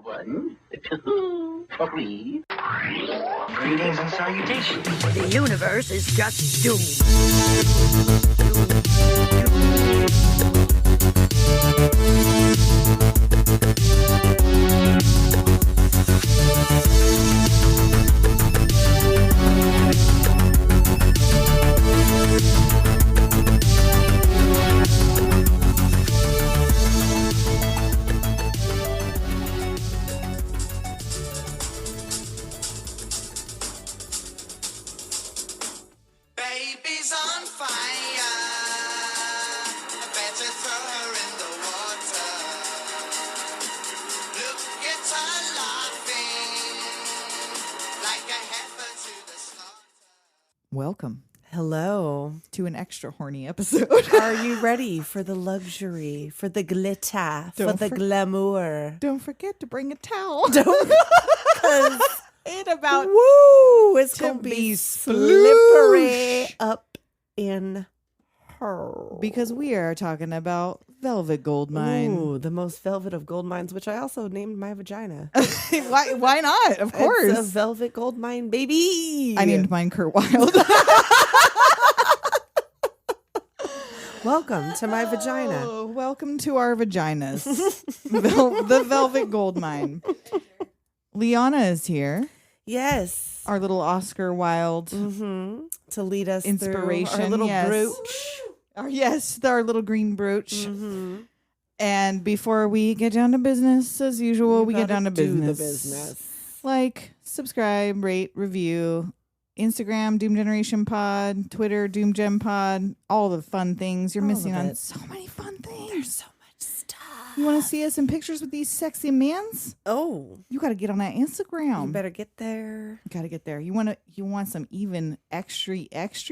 1, 2, 3. Greetings and salutations. The universe is just doomed. Baby's on fire. I better throw her in the water. Look at her laughing like a heifer to the slaughter. Welcome Hello. to an extra horny episode. Are you ready for the luxury, for the glitter, for Don't the for- glamour? Don't forget to bring a towel. Because It's about woo, it's to gonna be be slippery sploosh. up in her. because we are talking about Velvet Goldmine. Ooh, the most velvet of gold mines, which I also named my vagina. Why not? Of course. It's a velvet gold mine, baby. I named mine Kurt Wilde. Welcome to my vagina. Oh, welcome to our vaginas. The Velvet Goldmine. Liana is here. Yes. Our little Oscar Wilde To lead us inspiration. through our little yes. brooch. Our little green brooch. Mm-hmm. And before we get down to business, as usual, we get gotta down to do the business. business. Like, subscribe, rate, review. Instagram, Doom Generation Pod. Twitter, Doom Gen Pod. All the fun things. You're All missing of on it. so many fun things. There's so much stuff. You want to see us in pictures with these sexy mans? Oh, You got to get on that Instagram. you better get there. Got to get there. You want some even extra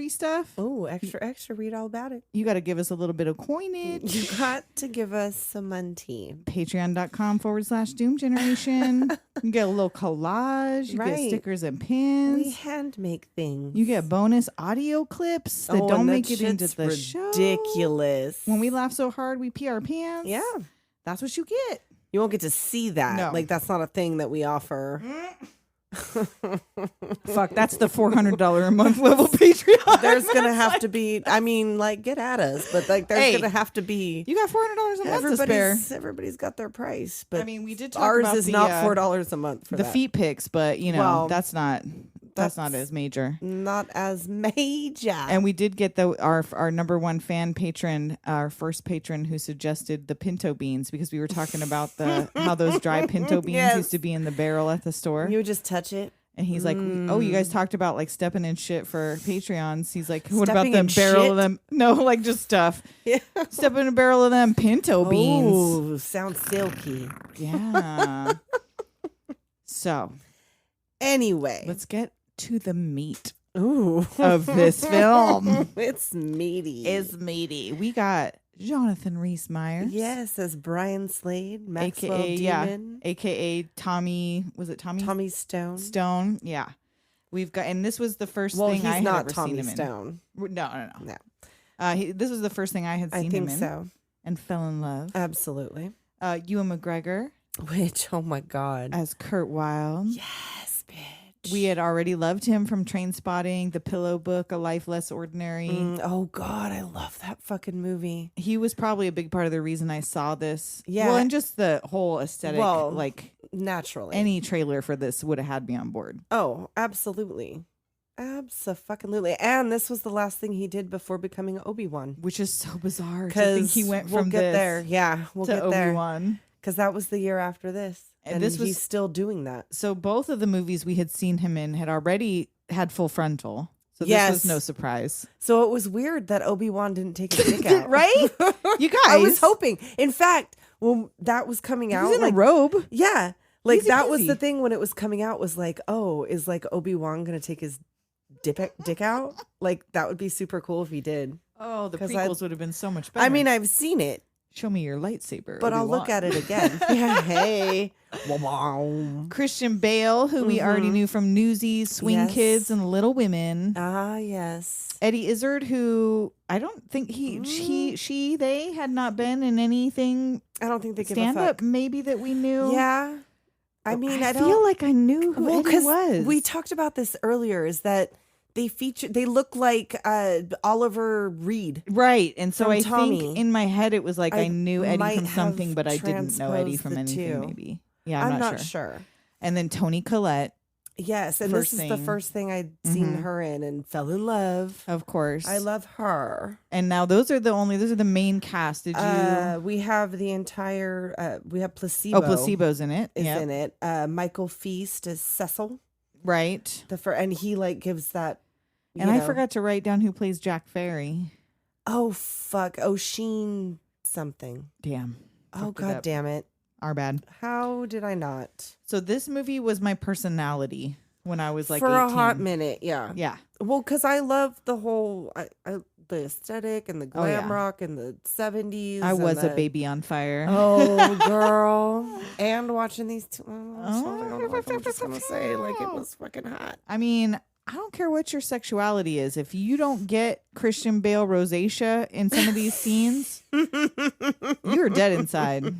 stuff? Oh, extra, read all about it. You got to give us a little bit of coinage. You got to give us some money. Patreon.com/Doom Generation. You get a little collage. You get Right. stickers and We pins. hand make things. You get bonus audio clips that Oh, don't and make that it into shit's the show. ridiculous. When we laugh so hard, we pee our pants. Yeah. That's what you get. You won't get to see that. No. Like, that's not a thing that we offer. Fuck, that's the $400 a month level Patreon. There's going to have to be, I mean, like, get at us, but, like, there's Hey, going to have to be. You got $400 a month to spare. Everybody's got their price, but I mean, we did talk ours about is the, not $4 a month for the that. feet pics, but you know Well, that's not that's as major. Not as major. And we did get our number one fan patron, our first patron, who suggested the pinto beans because we were talking about how those dry pinto beans Yes. used to be in the barrel at the store. You would just touch it. And he's like, "Oh, you guys talked about like stepping in shit for Patreons." He's like, "What about Stepping them in barrel shit? of them? No, like just stuff. Yeah. Stepping in a barrel of them pinto beans." Oh, sounds silky. Yeah. So Anyway. let's get to the meat Ooh. of this film. It's meaty. Is meaty. We got Jonathan Rhys Meyers. Yes, as Brian Slade, Maxwell AKA Demon, AKA Tommy. Was it Tommy? Tommy Stone. Stone. Yeah. We've got, and this was the first Well, thing he's I had not ever Tommy seen him Stone. in. No. No, This was the first thing I had I seen think him in so. and fell in love. Absolutely. Ewan McGregor Which, oh my God. as Kurt Wilde. Yes, bitch. We had already loved him from Trainspotting, The Pillow Book, A Life Less Ordinary. Oh God, I love that fucking movie. He was probably a big part of the reason I saw this. Yeah. Well, and just the whole aesthetic, Well, like Naturally. any trailer for this would have had me on board. Oh, absolutely. Absolutely. And this was the last thing he did before becoming Obi-Wan. Which is so bizarre. I think Because he went we'll from get this there. Yeah, we'll to get there. Obi-Wan. Because that was the year after this. And And this was- he's still doing that. So both of the movies we had seen him in had already had full frontal. So this Yes. was no surprise. So it was weird that Obi-Wan didn't take his dick out. Right? You guys. I was hoping. In fact, when that was coming out, He's in like, a robe. yeah, like Easy that was peasy. the thing when it was coming out was like, oh, is like Obi-Wan going to take his dick out? Like that would be super cool if he did. Oh, the 'Cause prequels would have been so much better. I mean, I've seen it, show me your lightsaber. but I'll look at it again. Yeah, hey. Wow. Christian Bale, who we already knew from Newsies, Swing Yes. Kids, and Little Women. Ah, yes. Eddie Izzard, who I don't think they had not been in anything I don't think they give stand a up, fuck. maybe that we knew. Yeah. I mean, I feel don't like I knew who Eddie 'cause was. we talked about this earlier. Is that they look like Oliver Reed. Right. And so From I Tommy. think in my head it was like I knew Eddie might from something, have but I didn't know Eddie transposed from the anything two. maybe. Yeah, I'm I'm not sure. sure. And then Toni Collette, Yes, and First this is the thing. first thing I'd seen her in and fell in love. of course. I love her. And now those are the main cast. Did you We have the entire. We have Placebo. Placebo's in it. Is Yep. in it. Michael Feast is Cecil. Right. And he like gives that. And you I know- forgot to write down who plays Jack Ferry. Oh fuck! O'Sheen something. Damn. Oh Fucked it god up. damn it! Our bad. How did I not? So this movie was my personality when I was like For 18. a hot minute, yeah. Yeah. Well, because I love the whole the aesthetic and the Oh, glam yeah. rock and the 70s. I and was a the- baby on fire. Oh, girl. And watching these two. I Oh. don't know if I'm just going to say, like, it was fucking hot. I mean, I don't care what your sexuality is. If you don't get Christian Bale rosacea in some of these scenes, you're dead inside.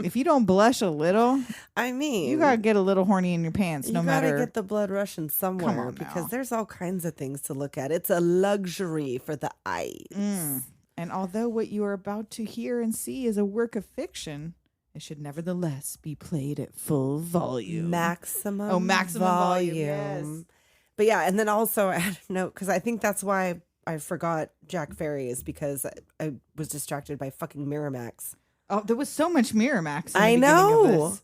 If you don't blush a little, I mean, you gotta get a little horny in your pants. No you gotta matter. get the blood rushing somewhere on because now. there's all kinds of things to look at. It's a luxury for the eyes. And although what you are about to hear and see is a work of fiction, it should nevertheless be played at full volume. Maximum volume, yes. But yeah, and then also I had a note because I think that's why I forgot Jack Ferry is because I was distracted by fucking Miramax. Oh, there was so much Miramax. In I the beginning of know. this.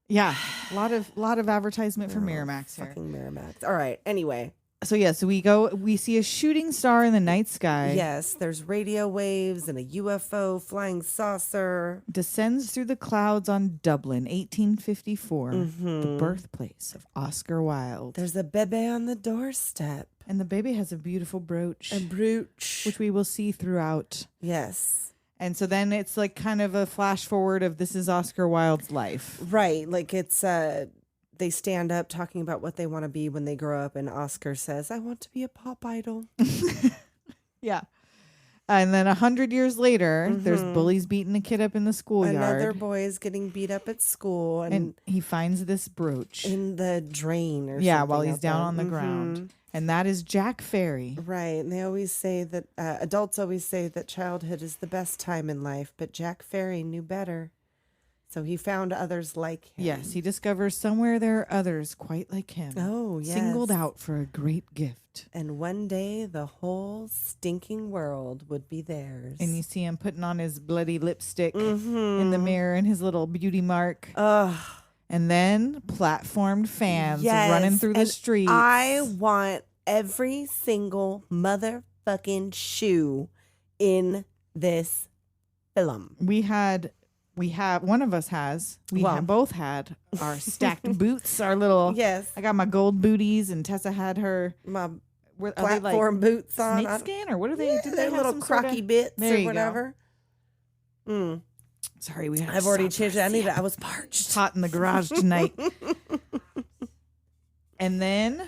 Yeah, a lot of advertisement for Miramax here. Fucking Miramax. All right. Anyway, So we see a shooting star in the night sky. yes, there's radio waves and a UFO flying saucer. Descends through the clouds on Dublin, 1854, the birthplace of Oscar Wilde. There's a bebe on the doorstep. And the baby has a beautiful brooch, A brooch. which we will see throughout. Yes. And so then it's like kind of a flash forward of this is Oscar Wilde's life. Right. Like it's they stand up talking about what they want to be when they grow up, and Oscar says, I want to be a pop idol. Yeah. And then 100 years later, there's bullies beating a kid up in the schoolyard. Another boy is getting beat up at school and he finds this brooch. in the drain or Yeah, something while he's out down there. on the ground. And that is Jack Ferry. Right. And they always say that adults always say that childhood is the best time in life, but Jack Ferry knew better. So he found others like him. Yes, he discovers somewhere there are others quite like him. Oh, yes. Singled out for a great gift. And one day the whole stinking world would be theirs. And you see him putting on his bloody lipstick in the mirror and his little beauty mark. Ugh. And then platformed fans Yes, running through the and streets. I want every single motherfucking shoe in this film. We have one of us has. We Well. have both had our stacked boots, our little. Yes. I got my gold booties, and Tessa had her. My Are they like platform boots on. snake skin, or what are they? Yeah, Did they they're have little some sorta- crocky bits There or you go. whatever. Sorry, we. Had I've already stop changed. for a I need it. sip. I was parched. It's hot in the garage tonight. And then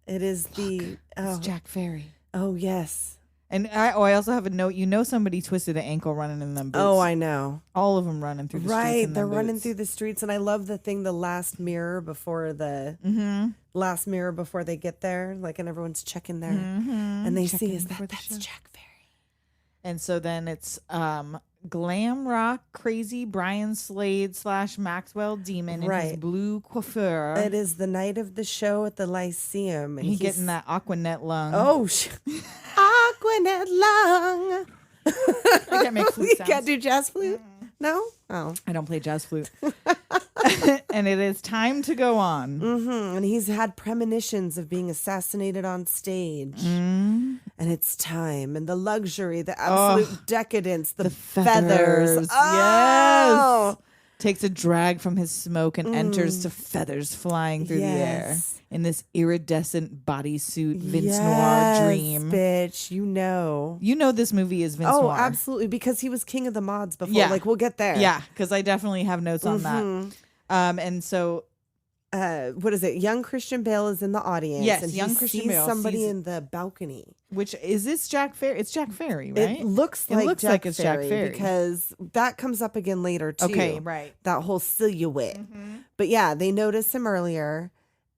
It is the it's Jack Ferry. oh yes. And I also have a note. You know, somebody twisted an ankle running in them boots. Oh, I know. All of them running through the streets. Right, in they're them running boots. through the streets, and I love the thing. The last mirror before they get there, like, and everyone's checking there, and they Checking see is before the that's show. Jack Ferry. And so then it's glam rock crazy Brian Slade / Maxwell Demon in his Right. blue coiffure. It is the night of the show at the Lyceum, and He he's getting that Aquanet lung. Oh, Aquanet lung. I can't make flute You sounds. can't do jazz flute. No. Oh. I don't play jazz flute. And it is time to go on. And he's had premonitions of being assassinated on stage. Mm. And it's time. And the luxury, the absolute decadence, the, Feathers. feathers. Oh! Yes. Takes a drag from his smoke and enters to feathers flying through the air Yes. in this iridescent bodysuit Vince Yes, Noir dream. bitch. You know. You know this movie is Vince Oh, Noir. absolutely. Because he was king of the mods before. Yeah. Like, we'll get there. Yeah, because I definitely have notes on that. And so What is it? Young Christian Bale is in the audience. Yes, and young he Christian sees Bale somebody sees- in the balcony. which is this Jack Ferry? It's Jack Ferry, right? It looks It like looks Jack like it's Jack Ferry Ferry. because that comes up again later too. Okay, right. That whole silhouette. But yeah, they notice him earlier,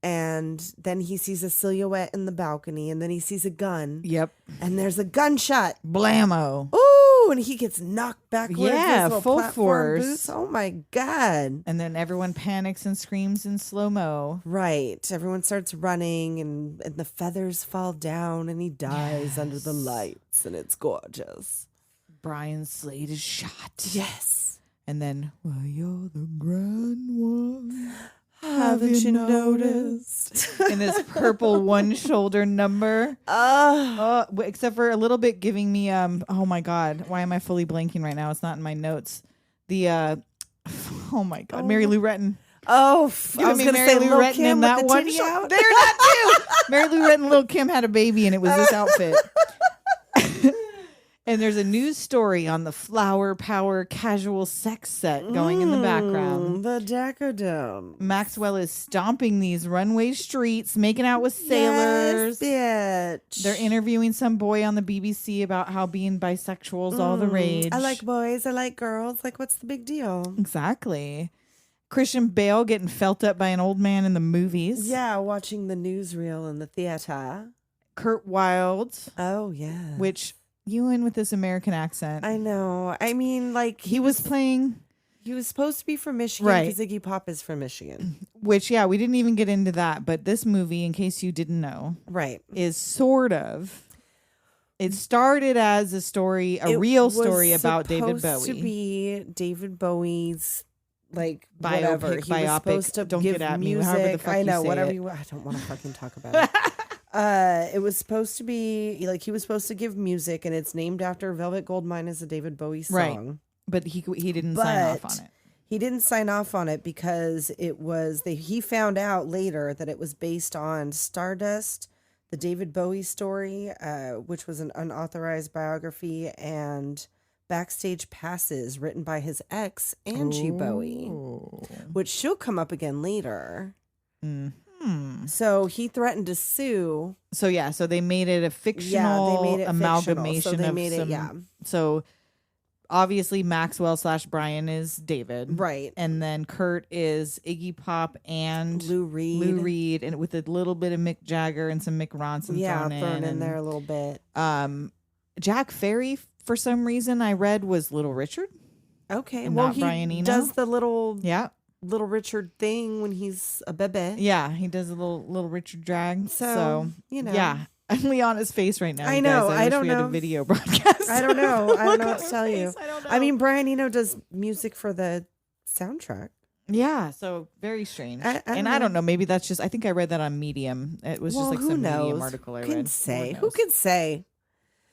and then he sees a silhouette in the balcony, and then he sees a gun. Yep. And there's a gunshot. Blammo. Ooh, and he gets knocked backwards. Yeah, Those little full platform force. boots. Oh my God. And then everyone panics and screams in slow-mo. Right. Everyone starts running, and the feathers fall down, and he dies under the lights, and it's gorgeous. Brian Slade is shot. Yes. And then, well, you're the grand one. Haven't you noticed? In this purple one-shoulder number. Except for a little bit giving me, oh my God, why am I fully blanking right now? It's not in my notes. The, oh my God, Mary Lou Retton. Oh, I was Giving me going to Mary say Lou Lil' Retton Kim in with that the one titty shot. out. There, that too. Mary Lou Retton and Lil' Kim had a baby, and it was this outfit. And there's a news story on the Flower Power casual sex set going in the background. The Decadome. Maxwell is stomping these runway streets, making out with sailors. Yes, bitch. They're interviewing some boy on the BBC about how being bisexual is all the rage. I like boys. I like girls. Like, what's the big deal? Exactly. Christian Bale getting felt up by an old man in the movies. Yeah, watching the newsreel in the theater. Kurt Wilde, Oh, yeah. which you in with this American accent. I know. I mean, like, He was playing, he was supposed to be from Michigan Right. because Iggy Pop is from Michigan. which, yeah, we didn't even get into that. But this movie, in case you didn't know, Right. is sort of. It started as a story, a It real was story about David supposed to Bowie. be David Bowie's, like, Biopic, whatever. He was biopic. supposed to Don't give get at me, music. however the fuck I you know, say whatever it. you. I don't want to fucking talk about it. It was supposed to be like he was supposed to give music, and it's named after Velvet Goldmine as a David Bowie song. Right. But he didn't sign off But on it. He didn't sign off on it because it was he found out later that it was based on Stardust, the David Bowie story, which was an unauthorized biography, and Backstage Passes written by his ex, Angie Bowie, which she'll come up again later. So he threatened to sue. So yeah, so they made it a fictional they made it amalgamation fictional. So they of made some. it, yeah. So obviously Maxwell / Brian is David, Right. And then Kurt is Iggy Pop and Lou Reed. and with a little bit of Mick Jagger and some Mick Ronson thrown in, in there a little bit. Jack Ferry, for some reason, I read was Little Richard. Okay, And well not he Brian Eno? does the little Yeah, Richard thing when he's a bebe. yeah, he does a little Richard drag. So, you know. yeah. I'm Leanna's face right now. I you know, Guys. I wish don't we had know. a video broadcast. I don't know. I don't Look know at what to her tell you. face. I don't know. I mean, Brian Eno does music for the soundtrack. Yeah, so very strange. I I don't know. Maybe that's just. I think I read that on Medium. It was just like who some knows? Medium article I Who read. can say? knows? Who can say?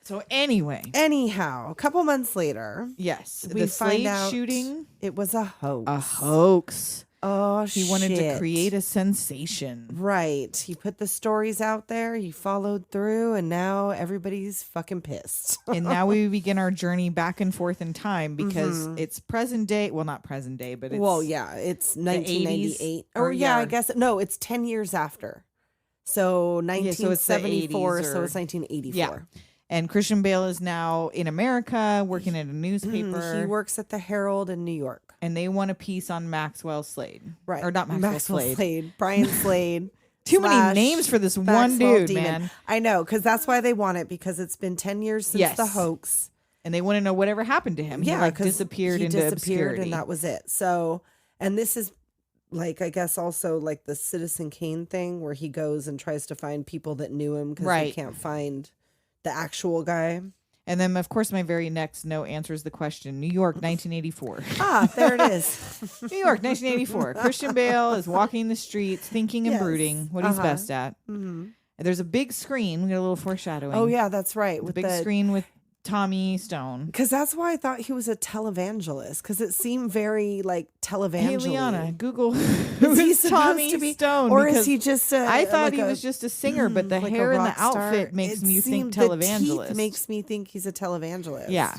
So anyway, Anyhow, a couple months later, yes, we the find Slade out shooting, it was a hoax. a hoax. Oh, He wanted to shit. create a sensation. Right. He put the stories out there. He followed through, and now everybody's fucking pissed. And now we begin our journey back and forth in time because it's present day. Well, not present day, but it's Well, yeah, it's 1998. 80s, or yeah, I yeah. guess no, it's 10 years after. So so it's the 1974, 80s so or- it's 1984. Yeah. And Christian Bale is now in America working at a newspaper. He works at the Herald in New York. And they want a piece on Maxwell Slade. Right. Or not Maxwell, Slade. Brian Slade. Too many slash names for this one Maxwell dude, Demon. man. I know, because that's why they want it, because it's been 10 years since Yes. the hoax. And they want to know whatever happened to him. Yeah, he like 'cause disappeared he into disappeared obscurity. and that was it. So, and this is like, I guess also like the Citizen Kane thing where he goes and tries to find people that knew him because they Right. can't find the actual guy. And then, of course, my very next note answers the question. New York, 1984. Ah, there it is. New York, 1984. Christian Bale is walking the streets, thinking and Yes. brooding what he's Uh-huh. best at. And there's a big screen. We got a little foreshadowing. Oh yeah, that's right. The With big the screen with Tommy Stone. because that's why I thought he was a televangelist, because it seemed very like televangelist. Hey, Liana, Google Is who he is supposed Tommy to be, Stone? or is because he just? I thought like he a- was just a singer, but the like a hair and the rock star? outfit makes It me think seemed- the televangelist. teeth makes me think he's a televangelist. Yeah.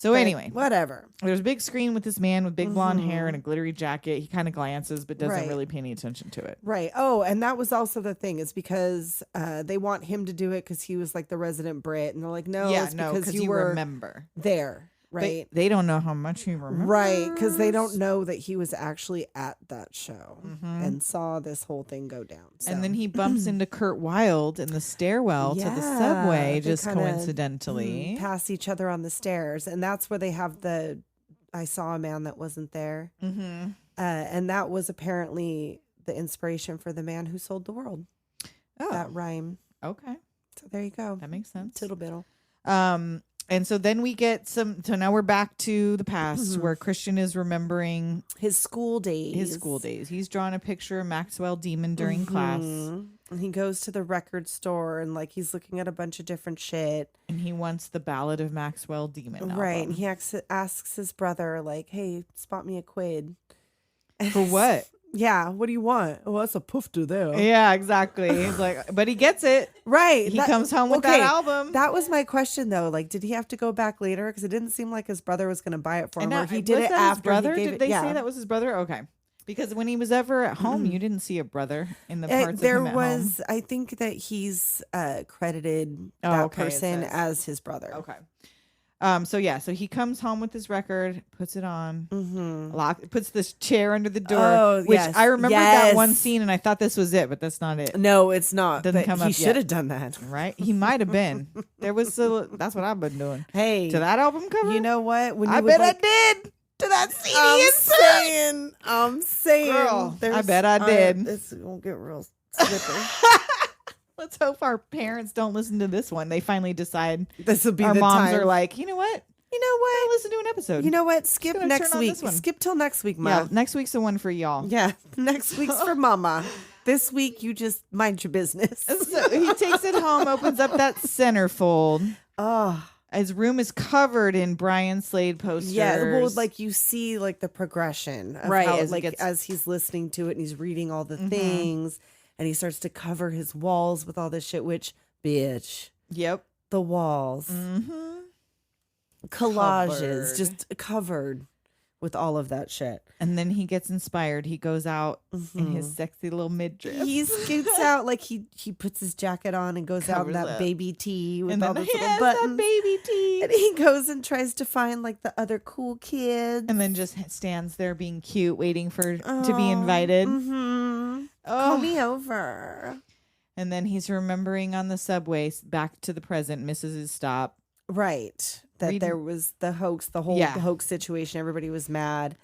So But anyway, whatever. there's a big screen with this man with big blonde hair and a glittery jacket. He kind of glances, but doesn't Right. really pay any attention to it. Right. Oh, and that was also the thing, is because they want him to do it because he was like the resident Brit, and they're like, no, yeah, it's no, because because you were remember. there. right? They don't know how much he remembers. Right, because they don't know that he was actually at that show Mhm. and saw this whole thing go down. So. And then he bumps into Kurt Wilde in the stairwell to the Yeah, subway, they just kinda, coincidentally. pass each other on the stairs, and that's where they have the "I saw a man that wasn't there," Mm-hmm. and that was apparently the inspiration for "The Man Who Sold the World." Oh, That rhyme. okay. So there you go. That makes sense. Tittle biddle. And so then we get so now we're back to the past where Christian is remembering His school days. He's drawn a picture of Maxwell Demon during class, And he goes to the record store and like he's looking at a bunch of different shit. and he wants the Ballad of Maxwell Demon Right. album. And he asks his brother, like, hey, spot me a quid. For what? Yeah, what do you want? Oh, that's a poofter there. Yeah, exactly. He's like, but he gets it. Right. He comes home with that album. That was my question, though. Like, did he have to go back later? Because it didn't seem like his brother was going to buy it for him. And Or he did was it that his after brother? he gave Did it. they Yeah. say that was his brother? Okay. Because when he was ever at home, you didn't see a brother in the parts There of him at was, home. I think that he's credited Oh, that okay, it person says. as his brother. Okay. So he comes home with his record, puts it on, puts this chair under the door. Oh, which yes. I remember that one Yes. scene, and I thought this was it, but that's not it. No, it's not. Doesn't But come he up should yet. have done that. Right? He might have been. That's what I've been doing. Hey, To that album cover? you know what? When you I would, bet like, I did. To that CD I'm saying. Girl, I there's- bet I did. This is gonna get real slippery. Let's hope our parents don't listen to this one. They finally decide. This will be Our the moms time. are like, you know what? you know what? Listen to an episode. You know what? Skip gonna next turn on week. this one. Skip till next week, yeah, Mom. next week's the one for y'all. Yeah, next week's for Mama. This week you just mind your business. So he takes it home, opens up that centerfold. Oh, His room is covered in Brian Slade posters. yeah. Well, like you see, like the progression, of Right, How, as he like gets- as he's listening to it and he's reading all the things, and he starts to cover his walls with all this shit. Which, bitch, Yep. the walls, Mm-hmm. collages, Covered. just covered with all of that shit. And then he gets inspired. He goes out in his sexy little midriff. He scoots out like he puts his jacket on and goes out in Covers that up. baby tee with and all then those he little has buttons. that baby teeth. And he goes and tries to find like the other cool kids. And then just stands there being cute, waiting to be invited. Mm-hmm. Call Oh. me over. And then he's remembering on the subway back to the present, misses his stop. Right. That Reading- there was the hoax, the whole Yeah. the hoax situation. Everybody was mad.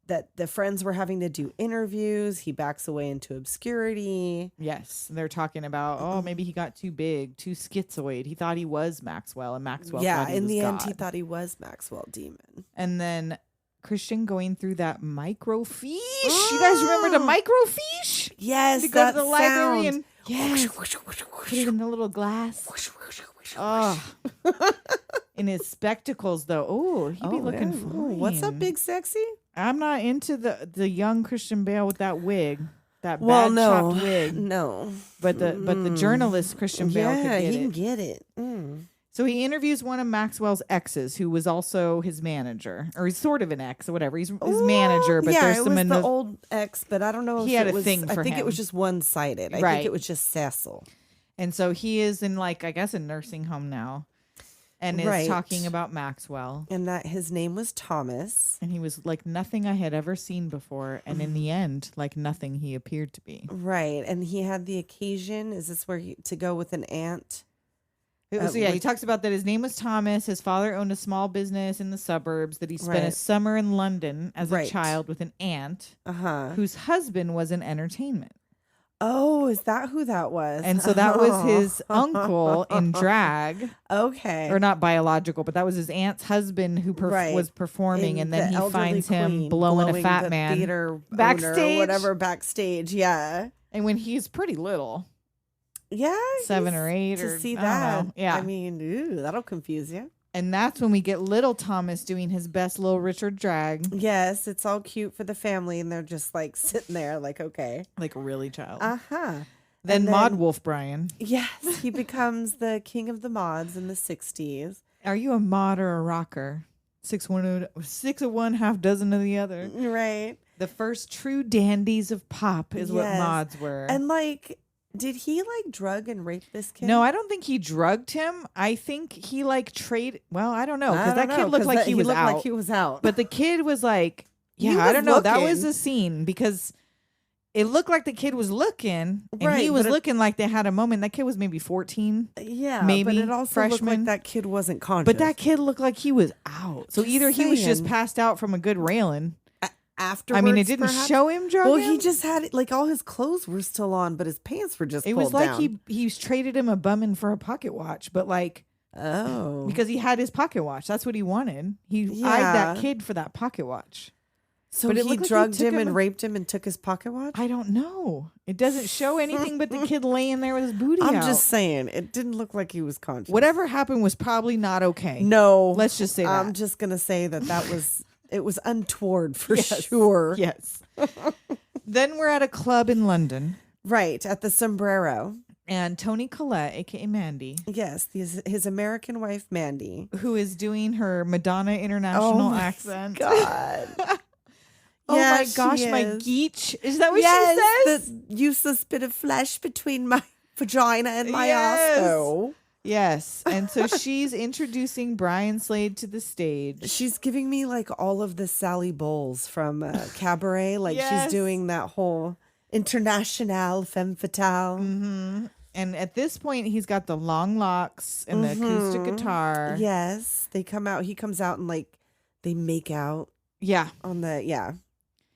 That the friends were having to do interviews. He backs away into obscurity. Yes. They're talking about, oh, maybe he got too big, too schizoid. He thought he was Maxwell, and Maxwell Yeah, thought he in was the end, God. he thought he was Maxwell Demon. And then Christian going through that microfiche. You guys remember the microfiche? Yes, To go to that the library sound. and yes, put it in the little glass. Oh. In his spectacles, though. Oh, he'd be looking yeah. fine. Ooh, what's up, Big Sexy? I'm not into the young Christian Bale with that wig, that Well, bad no, chopped wig. no. But the journalist Christian Bale Yeah, could get he it. can get it. Mm. So he interviews one of Maxwell's exes, who was also his manager, or he's sort of an ex, or whatever. He's his manager, but yeah, there's it some was the old ex, but I don't know if He had it a was, thing for I think it was him. just one sided. I Right. think it was just Cecil. And so he is in, like, I guess, a nursing home now, and is Right. talking about Maxwell. And that his name was Thomas. And he was like nothing I had ever seen before, and in the end, like nothing he appeared to be. Right. And he had the occasion. Is this where to go with an aunt? So he talks about that his name was Thomas. His father owned a small business in the suburbs. That he spent a Right. summer in London as a Right. child with an aunt Uh-huh. whose husband was in entertainment. Oh, is that who that was? And so that was his uncle in drag, Okay. or not biological, but that was his aunt's husband who Right. was performing, and then the he elderly finds him queen blowing a fat the man theater owner or backstage. whatever backstage. Yeah. And when he's pretty little, Yeah. 7 he's- or 8, to or see I don't that. know. Yeah. I mean, ooh, that'll confuse you. And that's when we get little Thomas doing his best little Richard drag, Yes, it's all cute for the family, and they're just like sitting there, like, okay. like really child. Uh-huh. then and Maud then- Wolf Brian. Yes, he becomes the king of the mods in the 60s. Are you a mod or a rocker? 6 of one, half dozen of the other. Right. The first true dandies of pop is what Yes. mods were. And like Did he like drug and rape this kid? No, I don't think he drugged him. I think he like Well, I don't know I because don't that kid know, looked 'cause like that- he was looked out. like he was out. But the kid was like, He yeah, I was don't know. That was looking. a scene because it looked like the kid was looking, and Right, he was but it- looking like they had a moment. That kid was maybe 14. yeah, maybe but it also looked freshman. like that kid wasn't conscious. But that kid looked like he was out. So Just either he was just saying. passed out from a good railing. afterwards, I mean, it didn't perhaps? show him drugging. Well, he just had like all his clothes were still on, but his pants were just. It was pulled like down. he's traded him a bumming for a pocket watch, but like Oh, because he had his pocket watch. That's what he wanted. He eyed that Yeah. kid for that pocket watch. so but it he looked like he drugged took him him and raped him and took his pocket watch. I don't know. It doesn't show anything but the kid laying there with his booty I'm out. just saying, it didn't look like he was conscious. Whatever happened was probably not okay. No, Let's just say I'm that. just gonna say that was it was untoward for Yes. sure. Yes. Then we're at a club in London, Right at the sombrero. and Toni Collette, aka Mandy, Yes, his American wife Mandy. who is doing her Madonna international my accent. God. Oh Yeah, my gosh, she my is. geech. Is that what Yes, she says? the useless bit of flesh between my vagina and my Yes. asshole. Yes. And so she's introducing Brian Slade to the stage. She's giving me like all of the Sally Bowles from Cabaret. Like Yes. she's doing that whole international femme fatale. Mm-hmm. And at this point, he's got the long locks and the acoustic guitar. Yes, they come out. He comes out and like they make out Yeah. on the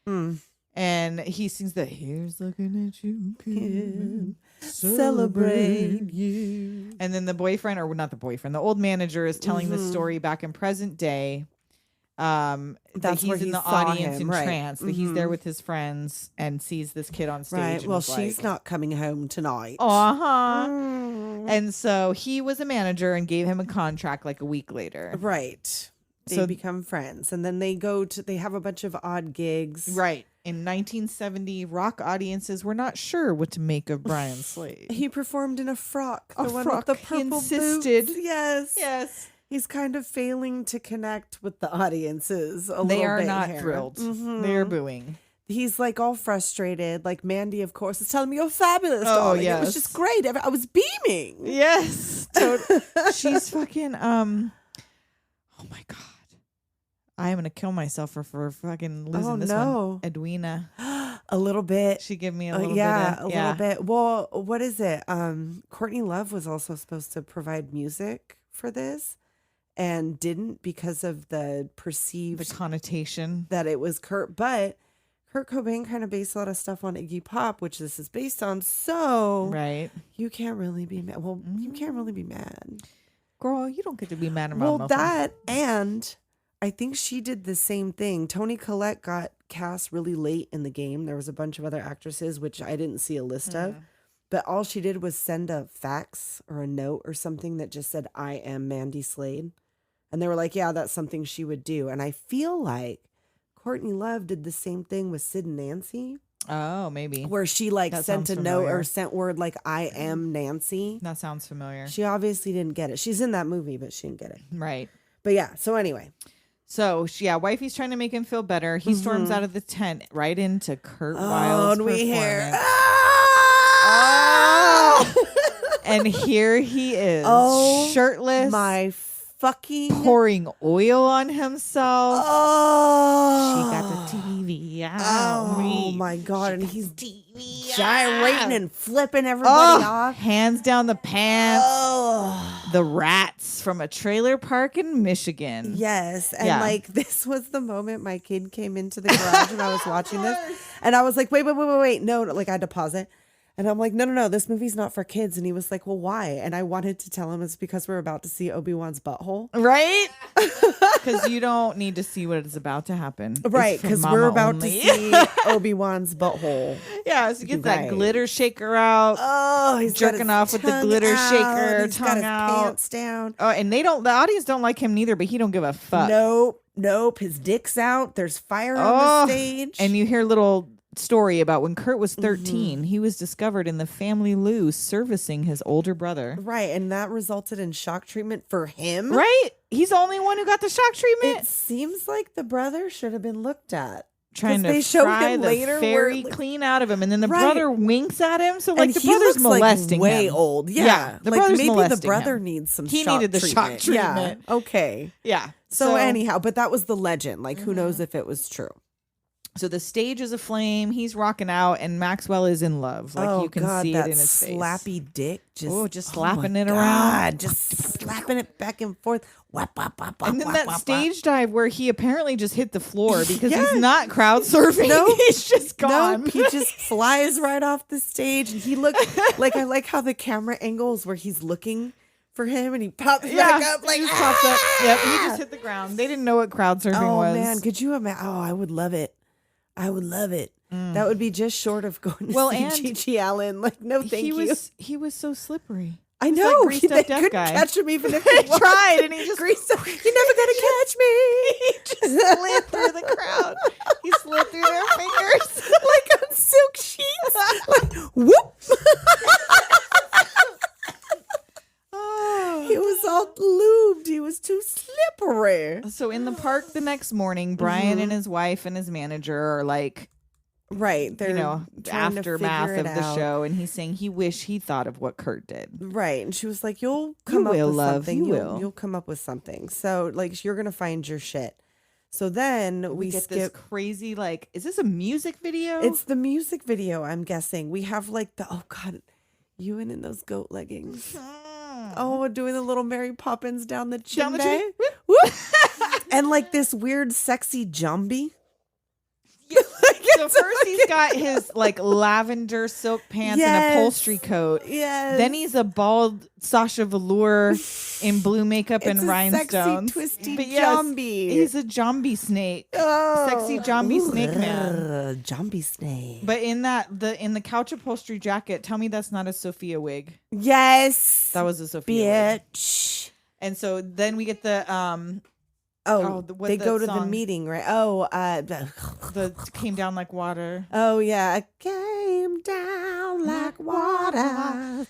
Mm. And he sings the "Here's looking at you, kid. Celebrate you. And then the boyfriend, or not the boyfriend, the old manager is telling the story back in present day. That That's he's where in he the saw audience him, in right. trance, that he's there with his friends and sees this kid on stage. Right. and Well, is she's like, not coming home tonight. Uh-huh. Mm. And so he was a manager and gave him a contract like a week later. Right. They So- become friends, and then they have a bunch of odd gigs. Right. In 1970, rock audiences were not sure what to make of Brian Slade. He performed in a frock. A The one frock. with the He purple insisted. boots. Yes. Yes. He's kind of failing to connect with the audiences a They little are bit not here. thrilled. Mhm. They're booing. He's like all frustrated. Like Mandy, of course, is telling me you're fabulous, Oh, darling. It yes. was just great. I was beaming. Yes. She's fucking oh my god. I am gonna kill myself for fucking losing Oh, this no. one. Edwina. A little bit. She gave me a little Yeah, bit of, a little bit. Well, what is it? Courtney Love was also supposed to provide music for this and didn't because of the the perceived connotation. that it was Kurt. But Kurt Cobain kind of based a lot of stuff on Iggy Pop, which this is based on. So Right. you can't really be mad. Well, you can't really be mad. Girl, you don't get to be mad about Well, that and I think she did the same thing. Toni Collette got cast really late in the game. There was a bunch of other actresses, which I didn't see a list of. But all she did was send a fax or a note or something that just said, "I am Mandy Slade." And they were like, yeah, that's something she would do. And I feel like Courtney Love did the same thing with Sid and Nancy, Oh, maybe. where she like That sent a sounds note familiar. or sent word like, "I am Nancy." That sounds familiar. She obviously didn't get it. She's in that movie, but she didn't get it. Right. But yeah, so anyway. So, wifey's trying to make him feel better. He storms out of the tent right into Kurt Oh, Wild's and we hear, performance. "Ah!" And here he is, Oh, shirtless, my fucking pouring oil on himself. Oh, She got the TV out. Oh my god! And he's gyrating and flipping everybody Oh, off. hands down the pants. Oh, The rats from a trailer park in Michigan. yes. And Yeah. like this was the moment my kid came into the garage and I was watching this, and I was like, wait, no, like I had to pause it. And I'm like, no, this movie's not for kids. And he was like, well, why? And I wanted to tell him it's because we're about to see Obi-Wan's butthole. Right? Because you don't need to see what is about to happen. It's Right, for because mama we're about only. to see Obi-Wan's butthole. Yeah, so get that Right. glitter shaker out. Oh, he's got Jerking his off with the tongue glitter out, shaker, he's got tongue his out. pants down. Oh, and the audience don't like him neither, but he don't give a fuck. Nope. His dick's out. There's fire on Oh, the stage. and you hear little story about when Kurt was 13, he was discovered in the family loo servicing his older brother. right, and that resulted in shock treatment for him. Right? He's the only one who got the shock treatment. It seems like the brother should have been looked at. trying 'Cause they to show pry him the later fairy where- clean out of him, and then the Right. brother winks at him. So like and the he brother's looks like molesting way him. old. Yeah, the like brother's maybe the molesting brother him. needs some. He shock needed the shock treatment. treatment. Yeah. Okay. Yeah. So anyhow, but that was the legend. Like, who knows if it was true? So the stage is aflame. He's rocking out, and Maxwell is in love. Like you can see that it in his face. slappy dick. Just slapping my it around. God, just slapping it back and forth. Whap, whap, whap, whap, And then whap, that whap, stage dive where he apparently just hit the floor because Yeah. he's not crowd surfing. No. He's just gone. No, he just flies right off the stage, and he looked like I like how the camera angles where he's looking for him, and he pops back up like he just pops up. Yep, he just hit the ground. They didn't know what crowd surfing Oh was. man, could you imagine? Oh, I would love it. I would love it. That would be just short of going to Well, see and Gigi Allen. Like, no, thank you. He was so slippery. I was know. like greased They up deaf couldn't guy. catch him even if He they tried, and he just greased up. You're never gonna catch me. he just slid through the crowd. He slid through their fingers. Like on silk sheets. Like, whoop. He was all lubed. He was too slippery. So in the park the next morning, Brian and his wife and his manager are like, Right. They're the trying to aftermath figure of it the out. show, and he's saying he wished he thought of what Kurt did. Right. And she was like, you'll come up will, with love, something. you You'll, will. you'll come up with something. So, like, you're going to find your shit. So then we Get this skip. crazy, like, is this a music video? It's the music video, I'm guessing. We have, like, oh, God, Ewan in those goat leggings. Oh, doing the little Mary Poppins down the Down the chimney. tree. Whoop. And, like, this weird, sexy zombie. So first he's got his like lavender silk pants and Yes. upholstery coat. Yes. Then he's a bald Sasha Velour in blue makeup and It's a rhinestones. sexy, twisty But yes, zombie. he's a zombie snake. Oh. Sexy zombie snake man. Zombie snake. But in the couch upholstery jacket, tell me that's not a Sophia wig. Yes. That was a Sophia wig. bitch. And so then we get the what they the go to the song? meeting, right? the came down like water. Oh yeah, I came down like water.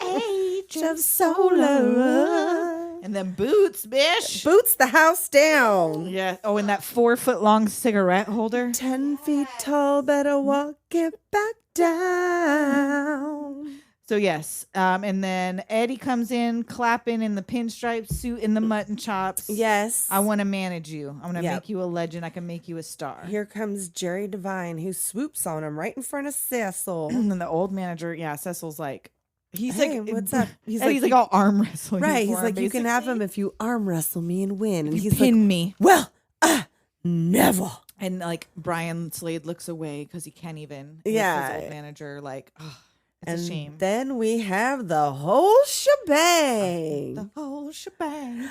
Age of solar. And then boots, bish. Boots the house down. Yeah. Oh, and that 4-foot long cigarette holder. 10 feet tall, better walk it back down. So yes, and then Eddie comes in clapping in the pinstripe suit and the mutton chops. Yes. I want to manage you. I'm going to Yep. make you a legend. I can make you a star. Here comes Jerry Devine, who swoops on him right in front of Cecil. And then the old manager, Cecil's like, he's Hey, like, what's up? He's He's like, like, I'll arm wrestle you. Right. for He's him, like, you can have him basically. if you arm wrestle me and win. And If you he's pin like, me. well, never. And like Brian Slade looks away because he can't even. with Yeah. his old manager, like, oh, it's And a shame. then we have the whole shebang. The whole shebang.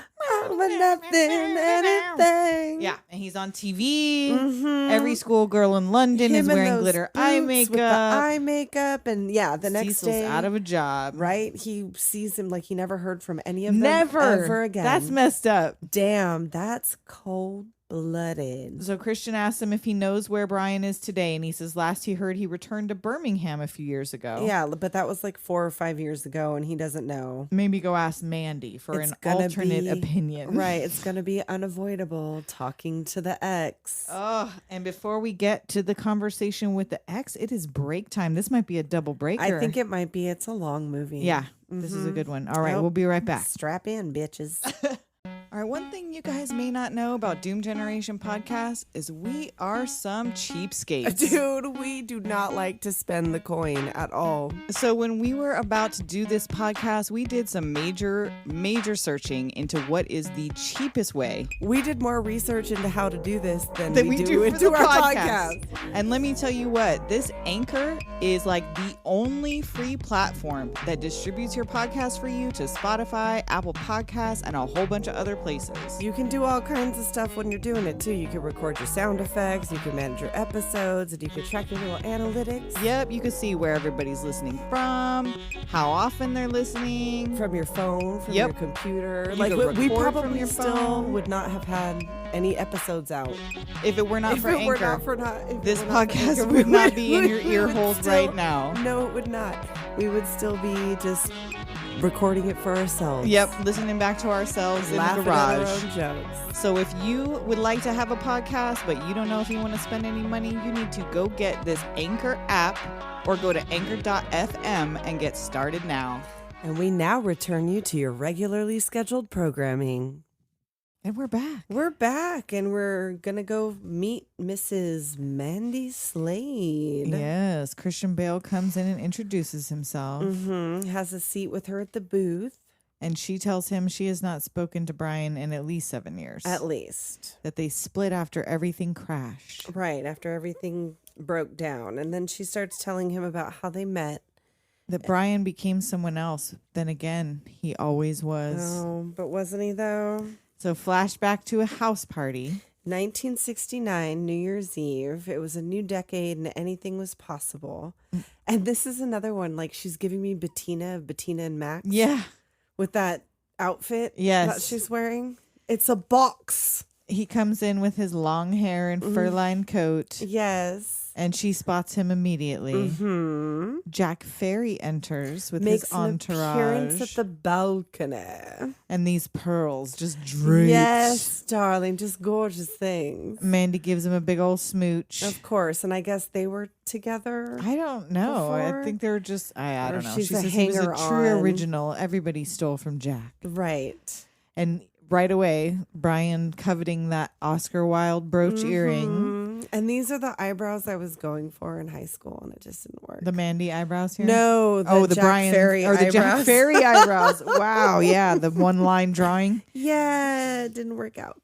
But nothing, anything. Yeah, and he's on TV. Mhm. Every schoolgirl in London Him is in wearing those glitter eye boots makeup. with the eye makeup, and yeah, the next Cecil's day, out of a job. right? He sees him like he never heard from any of them Never ever again. That's messed up. Damn, that's cold blooded. So Christian asks him if he knows where Brian is today, and he says last he heard he returned to Birmingham a few years ago. Yeah, but that was like 4 or 5 years ago, and he doesn't know. Maybe go ask Mandy for It's an gonna alternate be- opinion. Right, it's gonna be unavoidable talking to the ex. Oh, and before we get to the conversation with the ex, it is break time. This might be a double breaker. I think it might be. It's a long movie. Yeah, this is a good one. All right, Nope. we'll be right back. Strap in, bitches. All right, one thing you guys may not know about Doom Generation Podcast is we are some cheapskates. Dude, we do not like to spend the coin at all. So when we were about to do this podcast, we did some major searching into what is the cheapest way We did more research into how to do this than that we we do do for into the our podcast. podcast. And let me tell you what, this Anchor is like the only free platform that distributes your podcast for you to Spotify, Apple Podcasts, and a whole bunch of other places. You can do all kinds of stuff when you're doing it too. You can record your sound effects, you can manage your episodes, and you can track your little analytics. Yep, you can see where everybody's listening from, how often they're listening. From your phone, from Yep. your computer. You Like can we record from probably your still phone. would not have had any episodes out. If it were not for Anchor, this if it were not for podcast Anchor, would we not be in your we ear would holes still- right now. No, it would not. We would still be just recording it for ourselves. Yep, listening back to ourselves in Laughing the at our garage. own jokes. So if you would like to have a podcast, but you don't know if you want to spend any money, you need to go get this Anchor app or go to anchor.fm and get started now. And we now return you to your regularly scheduled programming. And we're back. We're back, and we're going to go meet Mrs. Mandy Slade. Yes, Christian Bale comes in and introduces himself. Has a seat with her at the booth, And she tells him she has not spoken to Brian in at least 7 years. at least. That they split after everything crashed. Right, after everything broke down. And then she starts telling him about how they met. That Brian became someone else. Then again, he always was. Oh, but wasn't he, though? So flashback to a house party. 1969, New Year's Eve. It was a new decade and anything was possible. And this is another one. Like, she's giving me Bettina and Max. Yeah. With that outfit Yes. that she's wearing. It's a box. He comes in with his long hair and fur-lined coat. Yes. And she spots him immediately. Jack Ferry enters with Makes his an entourage. appearance at the balcony. And these pearls just draped. Yes, darling. Just gorgeous things. Mandy gives him a big old smooch. Of course. And I guess they were together. I don't know. I before? think they're just, I Or don't know. she's She a says he was a true hanger-on. original. Everybody stole from Jack. Right. And right away, Brian coveting that Oscar Wilde brooch earring. And these are the eyebrows I was going for in high school, and it just didn't work. The Mandy eyebrows here? No, the Jack Brian Ferry or the Jack eyebrows. Ferry eyebrows. Wow, yeah, the one line drawing. Yeah, it didn't work out.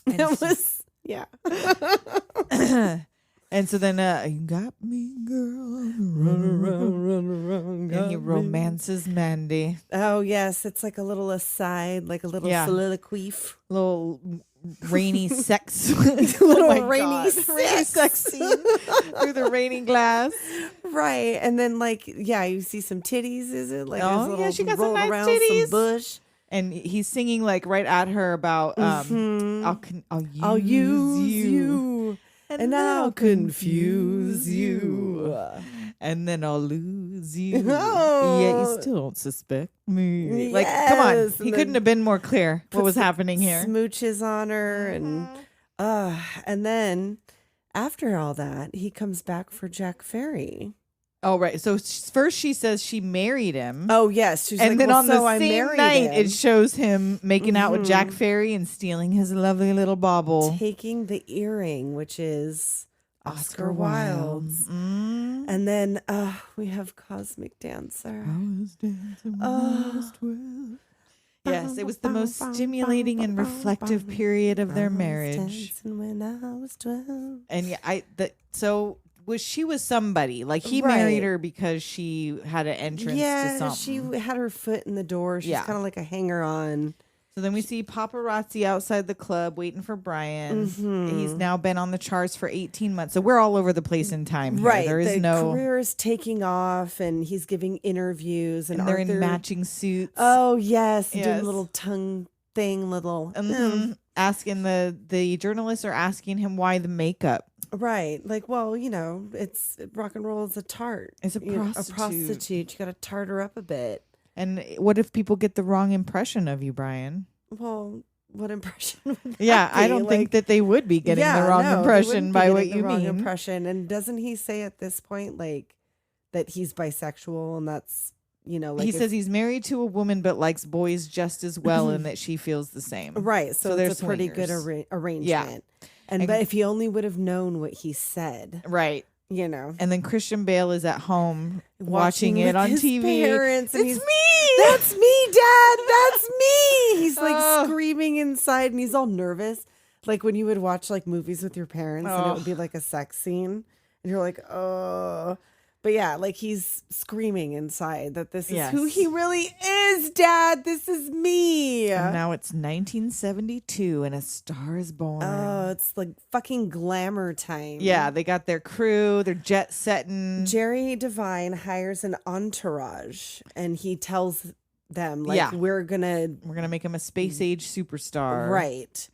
It was, yeah. And so then you got me, girl, run around. And he romances Mandy. Oh, yes. It's like a little aside, like a little Yeah. soliloquy. Little rainy sex. Little my rainy God. Rainy sex scene through the rainy glass. Right. And then, like, yeah, you see some titties, is it? Like, Oh, there's a yeah, little she got some roll nice around titties. some bush. And he's singing like right at her about I'll use use you. And I'll confuse you. And then I'll lose you. Oh. Yeah, you still don't suspect me. Like, come on. Yes, He and couldn't then have been more clear what was puts happening here. Smooches on her. And then after all that, he comes back for Jack Ferry. Oh, right. So first she says she married him. Oh, yes. She's and like, then well, on so the I same married night, him. it shows him making out with Jack Ferry and stealing his lovely little bauble. Taking the earring, which is Oscar Wilde's. Mm. And then we have Cosmic Dancer. I was dancing when I was 12. Yes, it was the most stimulating and reflective period of their marriage. Dancing when I was 12. And yeah, so she was somebody. Like he Right. married her because she had an entrance to something. she had her foot in the door. She's Yeah. kind of like a hanger-on. So then we see paparazzi outside the club waiting for Brian. Mm-hmm. He's now been on the charts for 18 months. So we're all over the place in time here. Right. There is the no... career is taking off, and he's giving interviews. And And they're Arthur, in matching suits. Oh, yes. Doing Yes. a little tongue thing, little... Asking the journalists are asking him why the makeup. Right. Like, well, you know, it's rock and roll is a tart. It's a You know, prostitute. a prostitute. You got to tart her up a bit. And what if people get the wrong impression of you, Brian? Well, what impression would that Yeah, I be? don't Like, think that they would be getting yeah, the wrong no, they impression wouldn't be by what getting the you wrong mean. impression. And doesn't he say at this point, like, that he's bisexual and that's, you know, like... He if- says he's married to a woman but likes boys just as well and that she feels the same. Right. So, they're it's a pretty good swingers. arrangement. And but if he only would have known what he said, Right. you know. And then Christian Bale is at home watching it with on his TV. Parents, and It's he's, me! That's me, Dad. That's me. He's like Oh. screaming inside, and he's all nervous, like when you would watch like movies with your parents, and it would be like a sex scene, and you're like, oh. But yeah, like he's screaming inside that this is who Yes. he really is, Dad. This is me. And now it's 1972 and A Star is Born. Oh, it's like fucking glamour time. Yeah, they got their crew, they're jet setting. Jerry Devine hires an entourage, and he tells them, like, Yeah. we're gonna We're going to make him a space age superstar. right.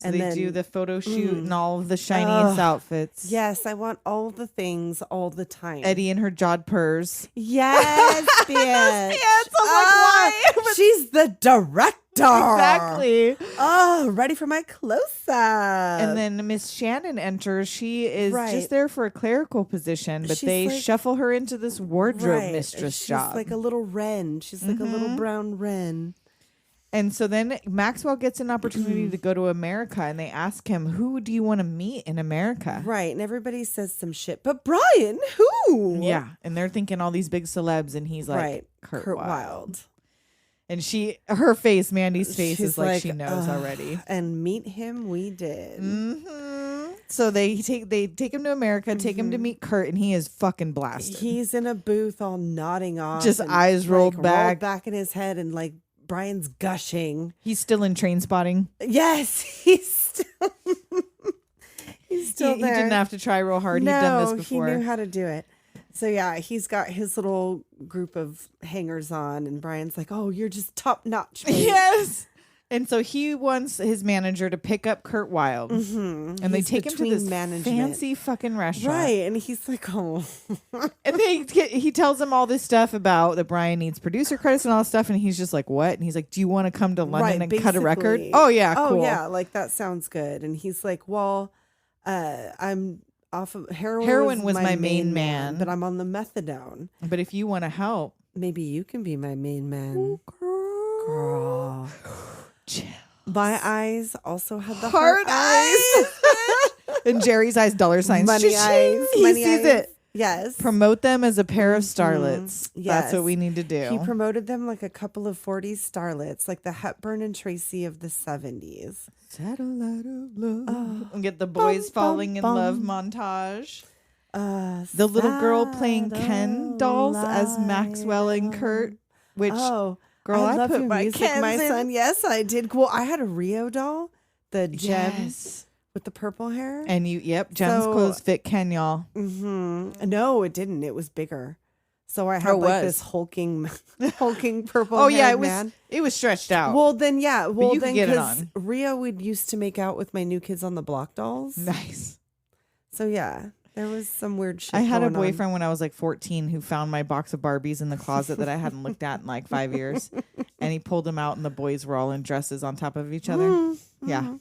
So And they then- do the photo shoot in all of the shiniest outfits. Yes, I want all the things all the time. Eddie and her jodhpurs. Yes, bitch. Yes, I was like, why? She's the director. Exactly. Oh, ready for my close-up. And then Miss Shannon enters. She is Right. just there for a clerical position, but She's they like- shuffle her into this wardrobe Right. mistress She's job. like a little wren. She's like a little brown wren. And so then Maxwell gets an opportunity to go to America, and they ask him, who do you want to meet in America? Right. And everybody says some shit. But Brian, who? Yeah. And they're thinking all these big celebs, and he's like, Right. Kurt Wilde. And her face, Mandy's face, She's is like she knows "Ugh." already. And meet him we did. So they take him to America, take him to meet Kurt, and he is fucking blasted. He's in a booth all nodding off. Just and, eyes rolled back. Rolled back in his head, and like Brian's gushing. He's still in Train Spotting. Yes, he's still He there. didn't have to try real hard. No, He'd done this before. he knew how to do it. So yeah, he's got his little group of hangers on, and Brian's like, "Oh, you're just top notch." Yes. And so he wants his manager to pick up Kurt Wilde. And they He's take him to between this management. fancy fucking restaurant. Right, and he's like, "Oh, And he tells him all this stuff about that Brian needs producer credits and all this stuff. And he's just like, what? And he's like, do you want to come to London right, and cut a record? basically. Oh, yeah, oh cool. yeah, like that sounds good." And he's like, "Well, I'm off of heroin. Heroin was my main man. but I'm on the methadone. But if you want to help, Maybe you can be my main man, girl." My eyes also had the Hard heart eyes. and Jerry's eyes, dollar signs. Money Cha-ching. eyes. He Money sees eyes. it. Yes. Promote them as a pair of starlets. That's Yes. what we need to do. He promoted them like a couple of 40s starlets, like the Hepburn and Tracy of the 70s. Satellite of love. And get the boys falling in love montage. The little girl playing Ken dolls as Maxwell and Kurt. Which, Oh, girl, I love put your my music, Kens my in. son. Yes, I did. Well, I had a Rio doll, the Gem yes. with the purple hair. And Jen's So- clothes fit Ken, y'all. No, it didn't. It was bigger. So I had Oh, it like was. this hulking purple. Oh yeah, man. it was stretched out. Well, then, yeah. Well, you could then, get it because on. Rio would used to make out with my New Kids on the Block dolls. Nice. So, yeah, there was some weird shit. I had a going on. boyfriend when I was like 14 who found my box of Barbies in the closet that I hadn't looked at in like 5 years. And he pulled them out and the boys were all in dresses on top of each other. Mm-hmm. Yeah.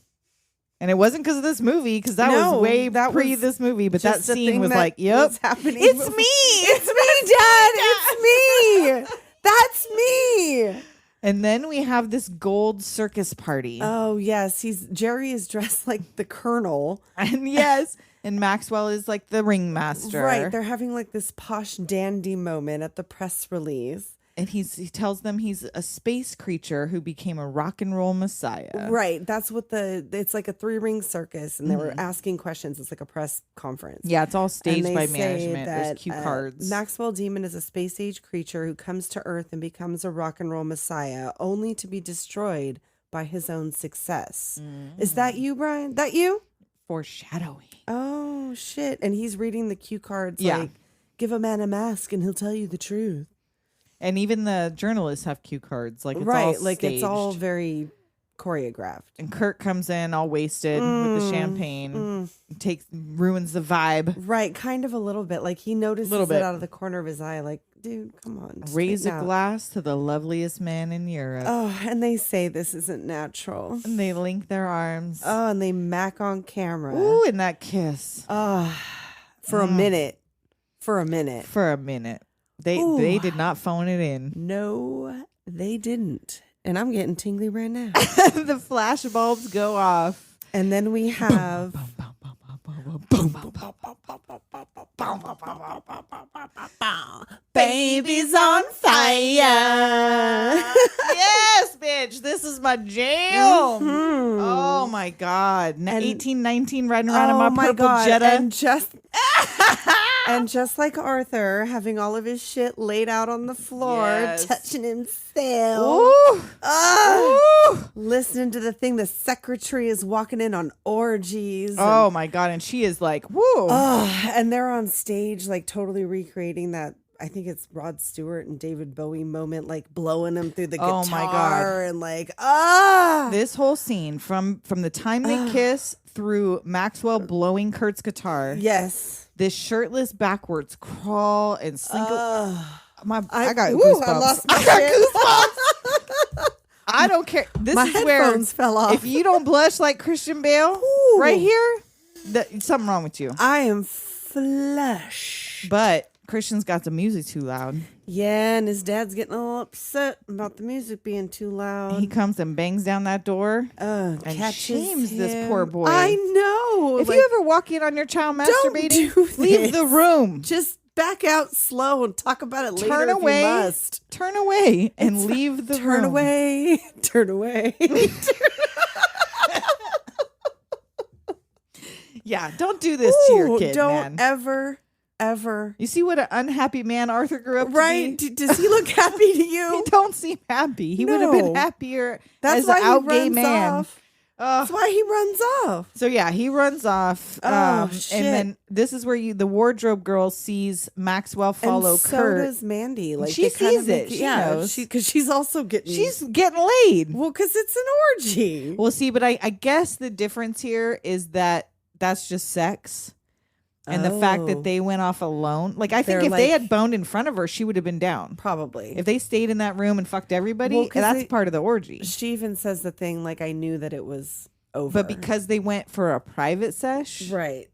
And it wasn't because of this movie, because that No, was way that pre was this movie. But that just a scene thing was that like, yep, was happening it's before- me. It's me, Dad. It's me. That's me. And then we have this gold circus party. Oh, yes. Jerry is dressed like the Colonel. And yes. And Maxwell is like the ringmaster. Right. They're having like this posh dandy moment at the press release. And he tells them he's a space creature who became a rock and roll messiah. Right. That's what it's like a 3-ring circus, and they were asking questions. It's like a press conference. Yeah, it's all And staged they by say management. There's that, cue cards. Maxwell Demon is a space age creature who comes to Earth and becomes a rock and roll messiah, only to be destroyed by his own success. Is that you, Brian? That you? Foreshadowing. Oh, shit. And he's reading the cue cards Yeah. like, give a man a mask and he'll tell you the truth. And even the journalists have cue cards. Like it's all Right. Like it's all staged. very choreographed. And Kurt comes in all wasted with the champagne, ruins the vibe. Right. Kind of a little bit. Like he notices Little bit. it out of the corner of his eye. Like, dude, come on. Raise a straighten out. glass to the loveliest man in Europe. Oh, and they say this isn't natural. And they link their arms. Oh, and they mac on camera. Ooh, and that kiss. For a minute. For a minute. For a minute. They did not phone it in. No, they didn't. And I'm getting tingly right now. The flash bulbs go off. And then we have Baby's on fire. Yes, bitch. This is my jam. Oh my God. 1819 riding around in my purple Jetta. And just like Arthur, having all of his shit laid out on the floor, Yes. touching himself, Ooh. Ooh. listening to the thing. The secretary is walking in on orgies. Oh my God. And she is like, woo. And they're on stage, like totally recreating that I think it's Rod Stewart and David Bowie moment, like blowing him through the Oh, guitar my God. and like, This whole scene from the time they kiss through Maxwell blowing Kurt's guitar. yes. This shirtless backwards crawl and slink. I got Woo, goosebumps. I lost my I got shit. goosebumps. I don't care. This My is where headphones fell off. if you don't blush like Christian Bale Ooh. right here, something wrong with you. I am flush. But Christian's got the music too loud. Yeah, and his dad's getting a little upset about the music being too loud. He comes and bangs down that door and catches shames this him. poor boy. I know. If like, you ever walk in on your child Don't masturbating, do leave the this. room. just back out slow and talk about it later Turn if away. you must. Turn away and leave the Turn room. away. Turn away. Yeah, don't do this to your Ooh, kid, don't man. ever. You see what an unhappy man Arthur grew up Right? to be? Does he look happy to He you? don't seem happy. He would have been No. happier That's as why an he out gay runs man. off. That's why he runs off. So yeah, he runs off. Oh, And shit. then this is where the wardrobe girl sees Maxwell follow and so Kurt. does Mandy. Like She they kind of sees it. make- She knows. because she's also getting. She's getting laid. well, because it's an orgy. Well, see, but I guess the difference here is that that's just sex. And the fact Oh. that they went off alone. Like, I think They're if they like- had boned in front of her, she would have been down. Probably. If they stayed in that room and fucked everybody, Well, 'cause that's they- part of the orgy. She even says the thing like, I knew that it was over. But because they went for a private sesh, right,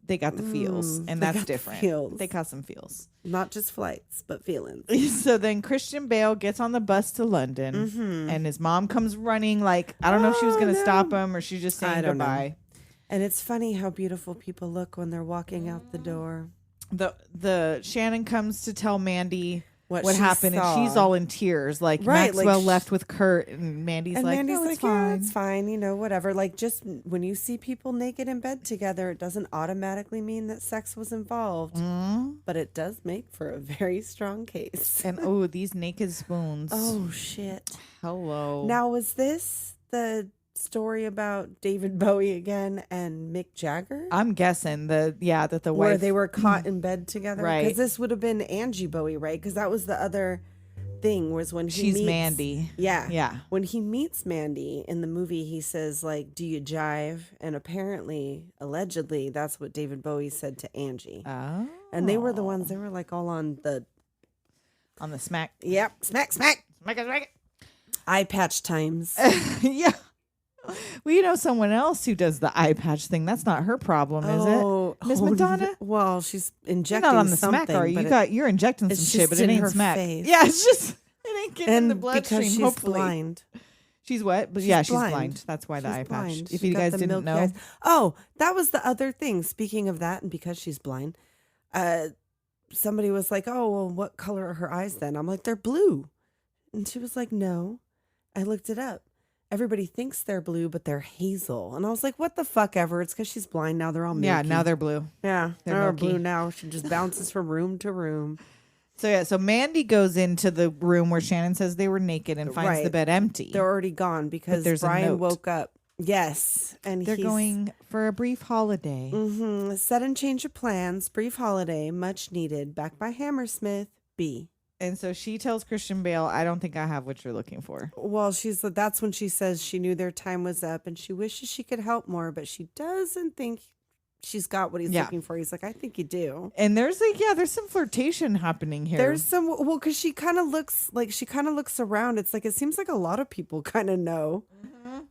they got the feels, and they that's got the different. feels. They got some feels. not just flights, but feelings. So then Christian Bale gets on the bus to London, and his mom comes running. Like, I don't know if she was going to stop him or she's just saying I don't know. goodbye. And it's funny how beautiful people look when they're walking out the door. The Shannon comes to tell Mandy what she happened, saw. and she's all in tears. Like, Right, like Maxwell sh- left with Kurt, and Mandy's And like, Mandy's no, like, it's fine. yeah, it's fine, you know, whatever. Like, just when you see people naked in bed together, it doesn't automatically mean that sex was involved, but it does make for a very strong case. And oh, these naked spoons. Oh shit! Hello. Now, was this the story about David Bowie again and Mick Jagger? I'm guessing that the Where wife they were caught in bed together, Right. Because this would have been Angie Bowie, right? Because that was the other thing, was when he she's meets, Mandy. Yeah, Yeah. When he meets Mandy in the movie, he says like, "Do you jive?" And apparently, allegedly, that's what David Bowie said to Angie. Oh. And they were the ones. They were like all on the On the smack. smack Smack it. eye patch times. Yeah. Well, you know someone else who does the eye patch thing. That's not her problem, is it? Miss Madonna? Well, she's You're injecting not on the something. smack, are you? but You're injecting some it's shit, just but it in ain't her smack. face. Yeah, it's just it ain't getting in the and bloodstream. because she's Hopefully, blind. she's what? But She's yeah, she's blind. blind. That's why the She's eye patch. blind. If She you got guys the didn't milky know, eyes. Oh, that was the other thing. Speaking of that, and because she's blind, somebody was like, "Oh, well, what color are her eyes then?" I'm like, "They're blue," and she was like, "No." I looked it up. Everybody thinks they're blue, but they're hazel. And I was like, "What the fuck ever?" It's because she's blind. Now they're all milky. yeah, now they're blue. yeah, they're they're milky. blue now. She just bounces from room to room. So Mandy goes into the room where Shannon says they were naked and finds the Right. bed empty. They're already gone because there's a Brian note. woke up. Yes, and They're he's going for a brief holiday. Sudden change of plans, brief holiday, much needed. Back by Hammersmith. B. And so she tells Christian Bale, I don't think I have what you're looking for. Well, that's when she says she knew their time was up and she wishes she could help more, but she doesn't think she's got what he's Yeah. looking for. He's like, I think you do. And there's some flirtation happening here. There's some, well, because she kind of looks around. It's like, it seems like a lot of people kind of know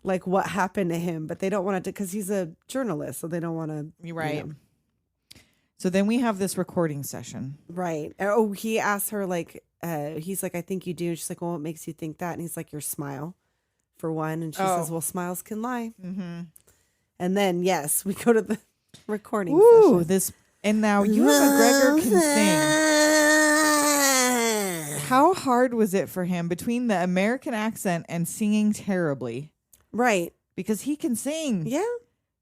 like what happened to him, but they don't want to, because he's a journalist, so they don't want to. You're right. So then we have this recording session. Right. Oh, he asks her like, he's like, I think you do. And she's like, well, what makes you think that? And he's like, your smile, for one. And she says, well, smiles can lie. Mm-hmm. And then, yes, we go to the recording session. And now you and McGregor can sing. How hard was it for him between the American accent and singing terribly? Right. Because he can sing. Yeah.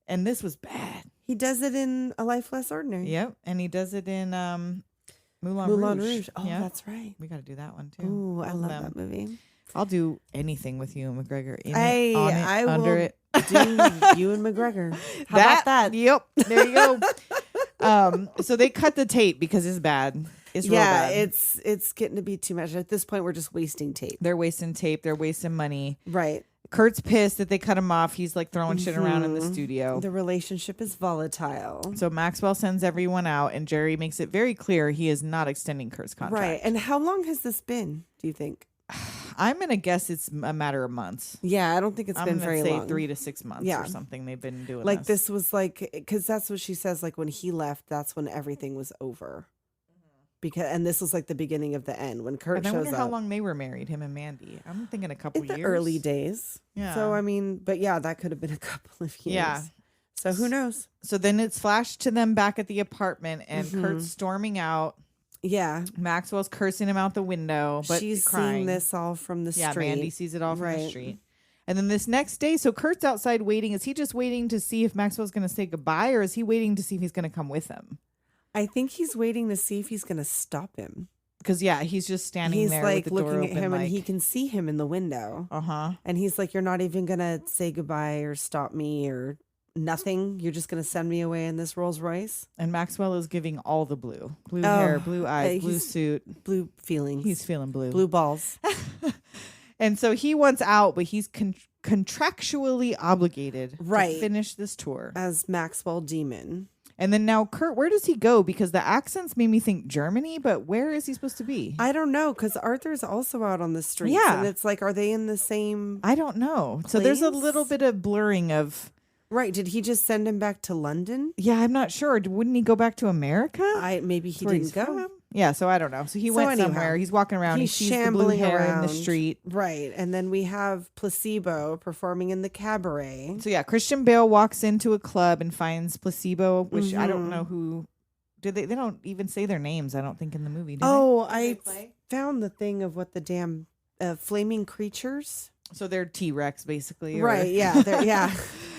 And this was bad. He does it in A Life Less Ordinary. Yep. And he does it in Moulin Rouge. Oh, Yep. that's right. We got to do that one too. Ooh, I Both of love them. that movie. I'll do anything with you and McGregor. In I it, on it, under will it. do you and McGregor. How about that? Yep. There you go. So they cut the tape because it's bad. is real bad. it's getting to be too much. At this point, we're just wasting tape. They're wasting tape. They're wasting money. Right. Kurt's pissed that they cut him off. He's like throwing shit around in the studio. The relationship is volatile. So Maxwell sends everyone out, and Jerry makes it very clear he is not extending Kurt's contract. Right. And how long has this been, do you think? I'm going to guess it's a matter of months. Yeah, I don't think it's I'm been gonna very say long. 3 to 6 months Yeah. or something they've been doing Like this was like, because that's what she says, like when he left, that's when everything was over. And this was like the beginning of the end when Kurt And I shows wonder up. how long they were married, him and Mandy. I'm thinking a couple In the years. early days. Yeah. So, I mean, but yeah, that could have been a couple of years. Yeah. So who knows? So then it's flashed to them back at the apartment, and Kurt's storming out. Yeah. Maxwell's cursing him out the window, but she's crying. seeing this all from the Yeah, street. Mandy sees it all from the Right. street. And then this next day, so Kurt's outside waiting. Is he just waiting to see if Maxwell's going to say goodbye, or is he waiting to see if he's going to come with him? I think he's waiting to see if he's going to stop him. Because, yeah, he's just standing He's there like with the door looking at open, him like, and he can see him in the window. uh-huh. And he's like, you're not even going to say goodbye or stop me or nothing. You're just going to send me away in this Rolls Royce. And Maxwell is giving all the blue. Blue Oh, hair, blue eyes, blue he's- suit. Blue feelings. He's feeling blue. blue balls. And so he wants out, but he's contractually obligated Right. to finish this tour. As Maxwell Demon. And then now, Kurt, where does he go? Because the accents made me think Germany, but where is he supposed to be? I don't know, because Arthur's also out on the streets. Yeah. And it's like, are they in the same... I don't know. So there's a Place? little bit of blurring of, Right. Did he just send him back to London? yeah, I'm not sure. Wouldn't he go back to America? Maybe he Where didn't he's go. from? Yeah, so I don't know. So he So went anyhow, somewhere. He's walking around. He's he sees the blue shambling hair around in the street. Right. And then we have Placebo performing in the cabaret. So yeah, Christian Bale walks into a club and finds Placebo, which I don't know who. Did they don't even say their names, I don't think, in the movie. Do Oh, they? I found the thing of what the damn flaming creatures. So they're T-Rex basically. or- Right. Yeah. Yeah.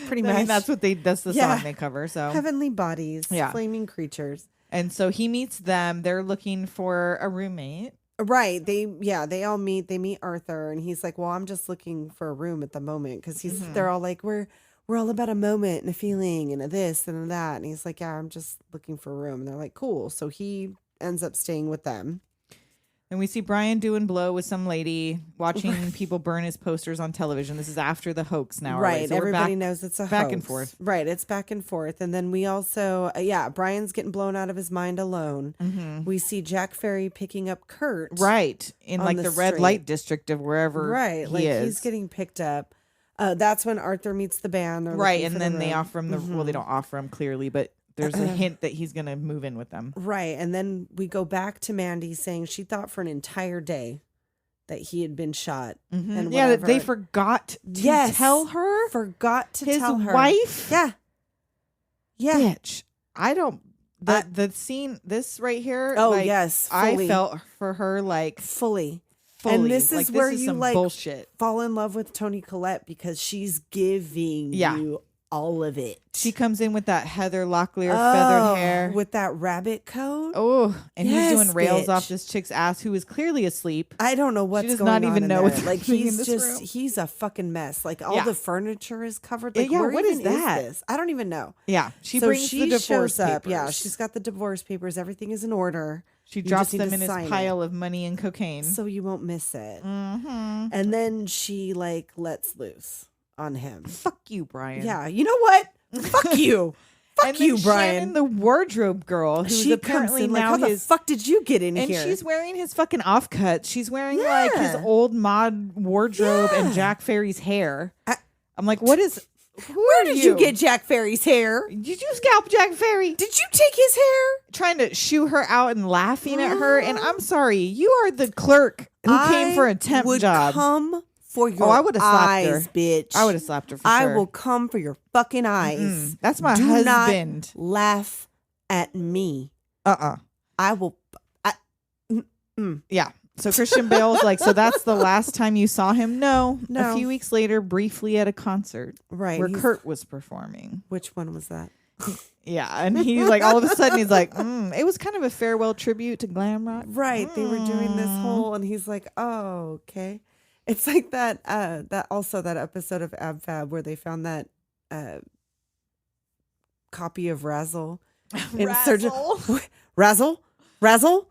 Pretty I much. mean, that's the Yeah. song they cover. So Heavenly bodies. Yeah. Flaming creatures. and so he meets them. They're looking for a roommate. Right. They all meet. They meet Arthur, and he's like, "Well, I'm just looking for a room at the moment," because they're all like, "We're all about a moment and a feeling and a this and a that," and he's like, "Yeah, I'm just looking for a room," and they're like, "Cool." So he ends up staying with them. And we see Brian doing blow with some lady, watching people burn his posters on television. This is after the hoax now. Right. So we're Everybody back- knows it's a back and hoax. forth. Right. It's back and forth. And then we also, Brian's getting blown out of his mind alone. We see Jack Ferry picking up Kurt. Right. In on like the the red street. light district of wherever Right. he Like is. he's getting picked up. That's when Arthur meets the band. They're right. looking And for then the they room. offer him well, they don't offer him clearly, but there's a hint that he's going to move in with them. Right. And then we go back to Mandy saying she thought for an entire day that he had been shot. And Yeah, whatever. they forgot to tell her. Forgot to his tell her. wife. Yeah. Yeah. Bitch. I don't. The scene, this right here. Oh, like, yes, I fully. felt for her like Fully. fully. And this like, is where you some like bullshit. fall in love with Toni Collette because she's giving Yeah. you all of it. She comes in with that Heather Locklear feathered hair. With that rabbit coat. Oh, and Yes, he's doing rails bitch. off this chick's ass who is clearly asleep. I don't know what's does going not on even in know there. what's Like happening in he's this just room. he's a fucking mess. Like all Yeah. the furniture is covered. Like Yeah, where what even is that? this? I don't even know. Yeah, she So brings the divorce shows up. Yeah, papers. she's got the divorce papers. Everything is in order. She You drops just need them to in his sign it. pile of money and cocaine. So you won't miss it. Mm-hmm. And then she like lets loose on him. Fuck you, Brian. Yeah, you know what? Fuck you. Fuck And then you, Brian. Shannon, the wardrobe girl, who's she comes apparently in like, now how the his. fuck did you get in and here? she's wearing his fucking offcuts. She's wearing like his Yeah. old mod wardrobe and Yeah. Jack Ferry's hair. I- I'm like, what is? Who Where are did you get Jack Ferry's hair? Did you scalp Jack Ferry? Did you take his hair? Trying to shoo her out and laughing at her. And I'm sorry, you are the clerk who came for a temp would job. come for your I would've slapped eyes, her. bitch. I would have slapped her for I sure. will come for your fucking eyes. That's my Do husband. not laugh at me. I will. Yeah. So Christian Bale's like, so that's the last time you saw him? No. No. A few weeks later, briefly at a concert Right. where he's- Kurt was performing. Which one was that? Yeah. And he's like, all of a sudden, he's like, it was kind of a farewell tribute to glam rock. Right. They were doing this whole, and he's like, "Oh, okay." It's like that. That episode of Ab Fab where they found that copy of Razzle. Razzle? Razzle.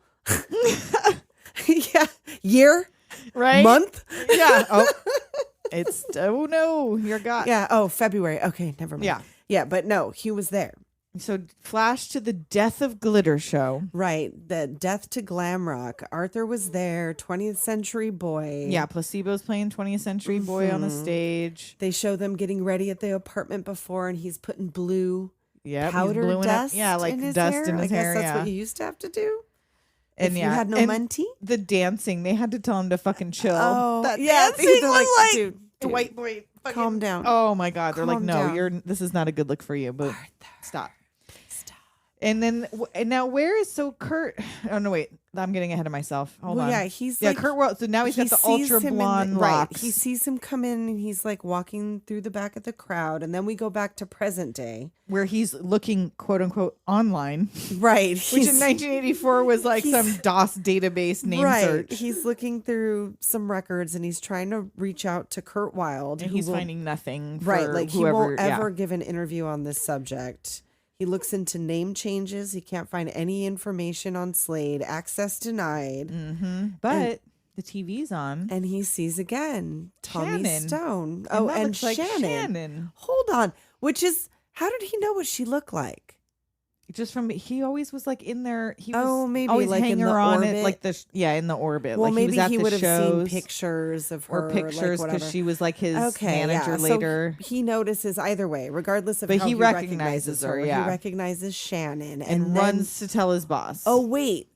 Yeah. Year? Right? Month? Yeah. Oh, oh no, you're got. Yeah. Oh, February. Okay, never mind. Yeah. Yeah, but no, he was there. So flash to the Death of Glitter show. Right. The Death to Glam Rock. Arthur was there, 20th Century Boy. Yeah, Placebo's playing 20th Century Boy on the stage. They show them getting ready at the apartment before, and he's putting blue powder dust like in his dust hair. in his I hair. guess that's yeah. what you used to have to do. And if yeah, you had no and Monty. the dancing, they had to tell him to fucking chill. Oh, that yeah. dancing They're was like, dude, the white boy. Fucking, calm down. Oh my god, they're like, Calm no, down. this is not a good look for you. But stop. And then, and now where is Kurt? Oh no, wait, I'm getting ahead of myself. Hold on. Yeah, he's Kurt. Well, so now he's got the sees ultra him blonde right. locks. He sees him come in, and he's like walking through the back of the crowd, and then we go back to present day, where he's looking, quote unquote, online, right? Which in 1984 was like some DOS database name search. He's looking through some records, and he's trying to reach out to Kurt Wilde, and he's finding nothing. Right, for like whoever, he won't ever give an interview on this subject. He looks into name changes. He can't find any information on Slade. Access denied. Mm-hmm. But the TV's on. And he sees again Tommy Shannon. Stone. And that And looks like Shannon. Hold on. Which is, how did he know what she looked like? Just from, he always was like in there. He was maybe always like hanging in the on orbit. it, like in the orbit. Well, like maybe he was at he the would have shows, seen pictures of her. or pictures like, because she was like his manager So later. he notices either way, regardless of But how he he recognizes her, yeah. He recognizes Shannon and then, runs to tell his boss. Oh, wait.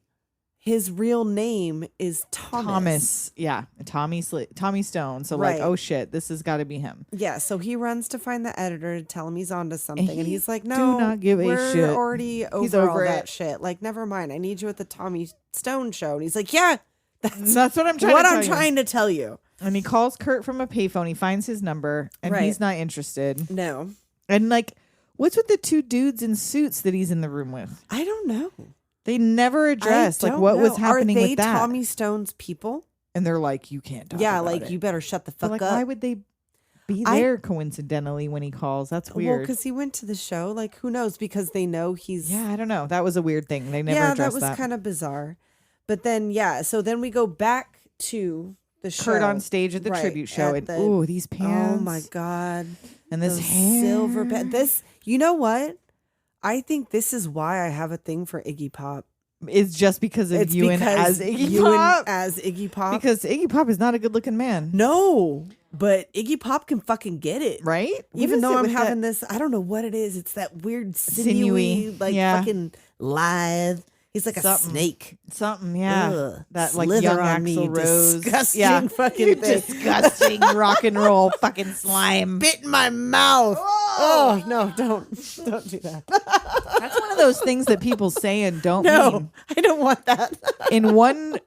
His real name is Thomas. Yeah, Tommy Stone. So Right. like, oh shit, this has got to be him. Yeah, so he runs to find the editor to tell him he's onto something, and he's like, do "No, not give a we're shit. already over, He's all over that it. shit. Like, never mind. I need you at the Tommy Stone show." And he's like, "Yeah, That's what I'm trying. what to I'm tell you. trying to tell you." And he calls Kurt from a payphone. He finds his number, and Right. he's not interested. No, And like, what's with the two dudes in suits that he's in the room with? I don't know. They never addressed I like don't what was know. happening Are they with that. Tommy Stone's people? And they're like, you can't talk Yeah, about like it. you better shut the But, fuck like, up. why would they be there coincidentally when he calls? That's Well, weird. because he went to the show. Like, who knows? Because they know he's. Yeah, I don't know. That was a weird thing. They never Yeah, that addressed was that. kind of bizarre. But then, so then we go back to the show. Kurt on stage at the Right, tribute show, at and the- ooh, these pants. Oh my god! And this Those hair. silver pen. This, you know what? I think this is why I have a thing for Iggy Pop. It's just because of It's Ewan because as Iggy Ewan Pop. as Iggy Pop. Because Iggy Pop is not a good looking man. No, but Iggy Pop can fucking get it, Right? What Even is though it I'm with having that- this, I don't know what it is. It's that weird Sinewy, sinewy, like yeah. fucking lithe. He's like Something. a snake. Something, yeah. Ugh, That like slither young on me, Axl Rose. disgusting yeah. fucking You thing. disgusting rock and roll fucking slime. Bit in my mouth. Oh no! Don't do that. That's one of those things that people say and don't No, mean. I don't want that. In one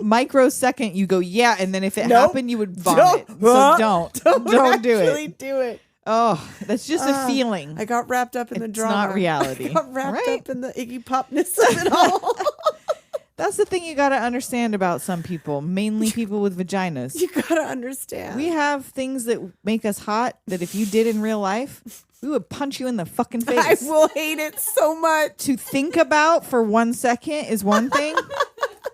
microsecond, you go, yeah, and then if it Nope. happened, you would vomit. So don't do actually it. do it. Oh, that's just a feeling. I got wrapped up in the It's drama. not reality. I got wrapped Right? up in the Iggy Popness of it all. That's the thing you got to understand about some people, mainly people with vaginas. You gotta understand. We have things that make us hot that if you did in real life, we would punch you in the fucking I face. will hate it so much. To think about for 1 second is one thing.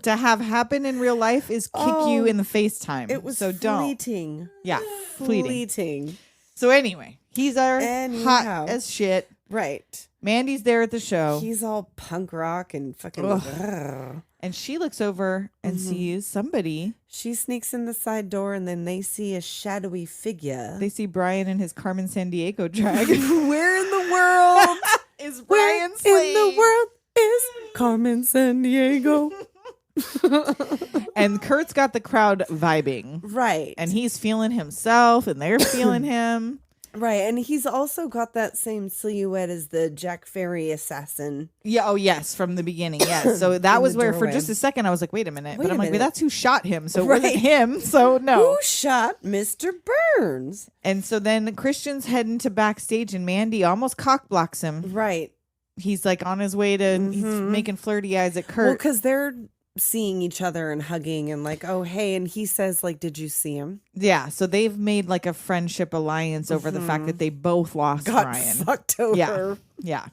To have happen in real life is kick you in the FaceTime. It was so don't. fleeting. Yeah, fleeting. Fleeting. So anyway, he's our Anyhow. hot as shit. Right. Mandy's there at the show, He's all punk rock and fucking. Ugh. Ugh. and she looks over and sees somebody. She sneaks in the side door, and then they see a shadowy figure. They see Brian in his Carmen Sandiego drag. Where in the world is Where Brian in Slade? the world is Carmen Sandiego? And Kurt's got the crowd vibing. Right. And he's feeling himself, and they're feeling him. Right. And he's also got that same silhouette as the Jack Ferry assassin. Yeah. Oh, yes. From the beginning. Yes. So that In was the wait, for doorway. just a second, I was like, wait a minute. Wait But I'm a like, but minute. that's who shot him. So it Right. wasn't him. So no. Who shot Mr. Burns? And so then Christian's heading to backstage, and Mandy almost cock blocks him. Right. He's like on his way to, he's making flirty eyes at Kurt. Well, because they're seeing each other and hugging and like, oh, hey. And he says, like, did you see him? Yeah. So they've made like a friendship alliance over the fact that they both lost Got Brian. fucked over. Yeah. Yeah.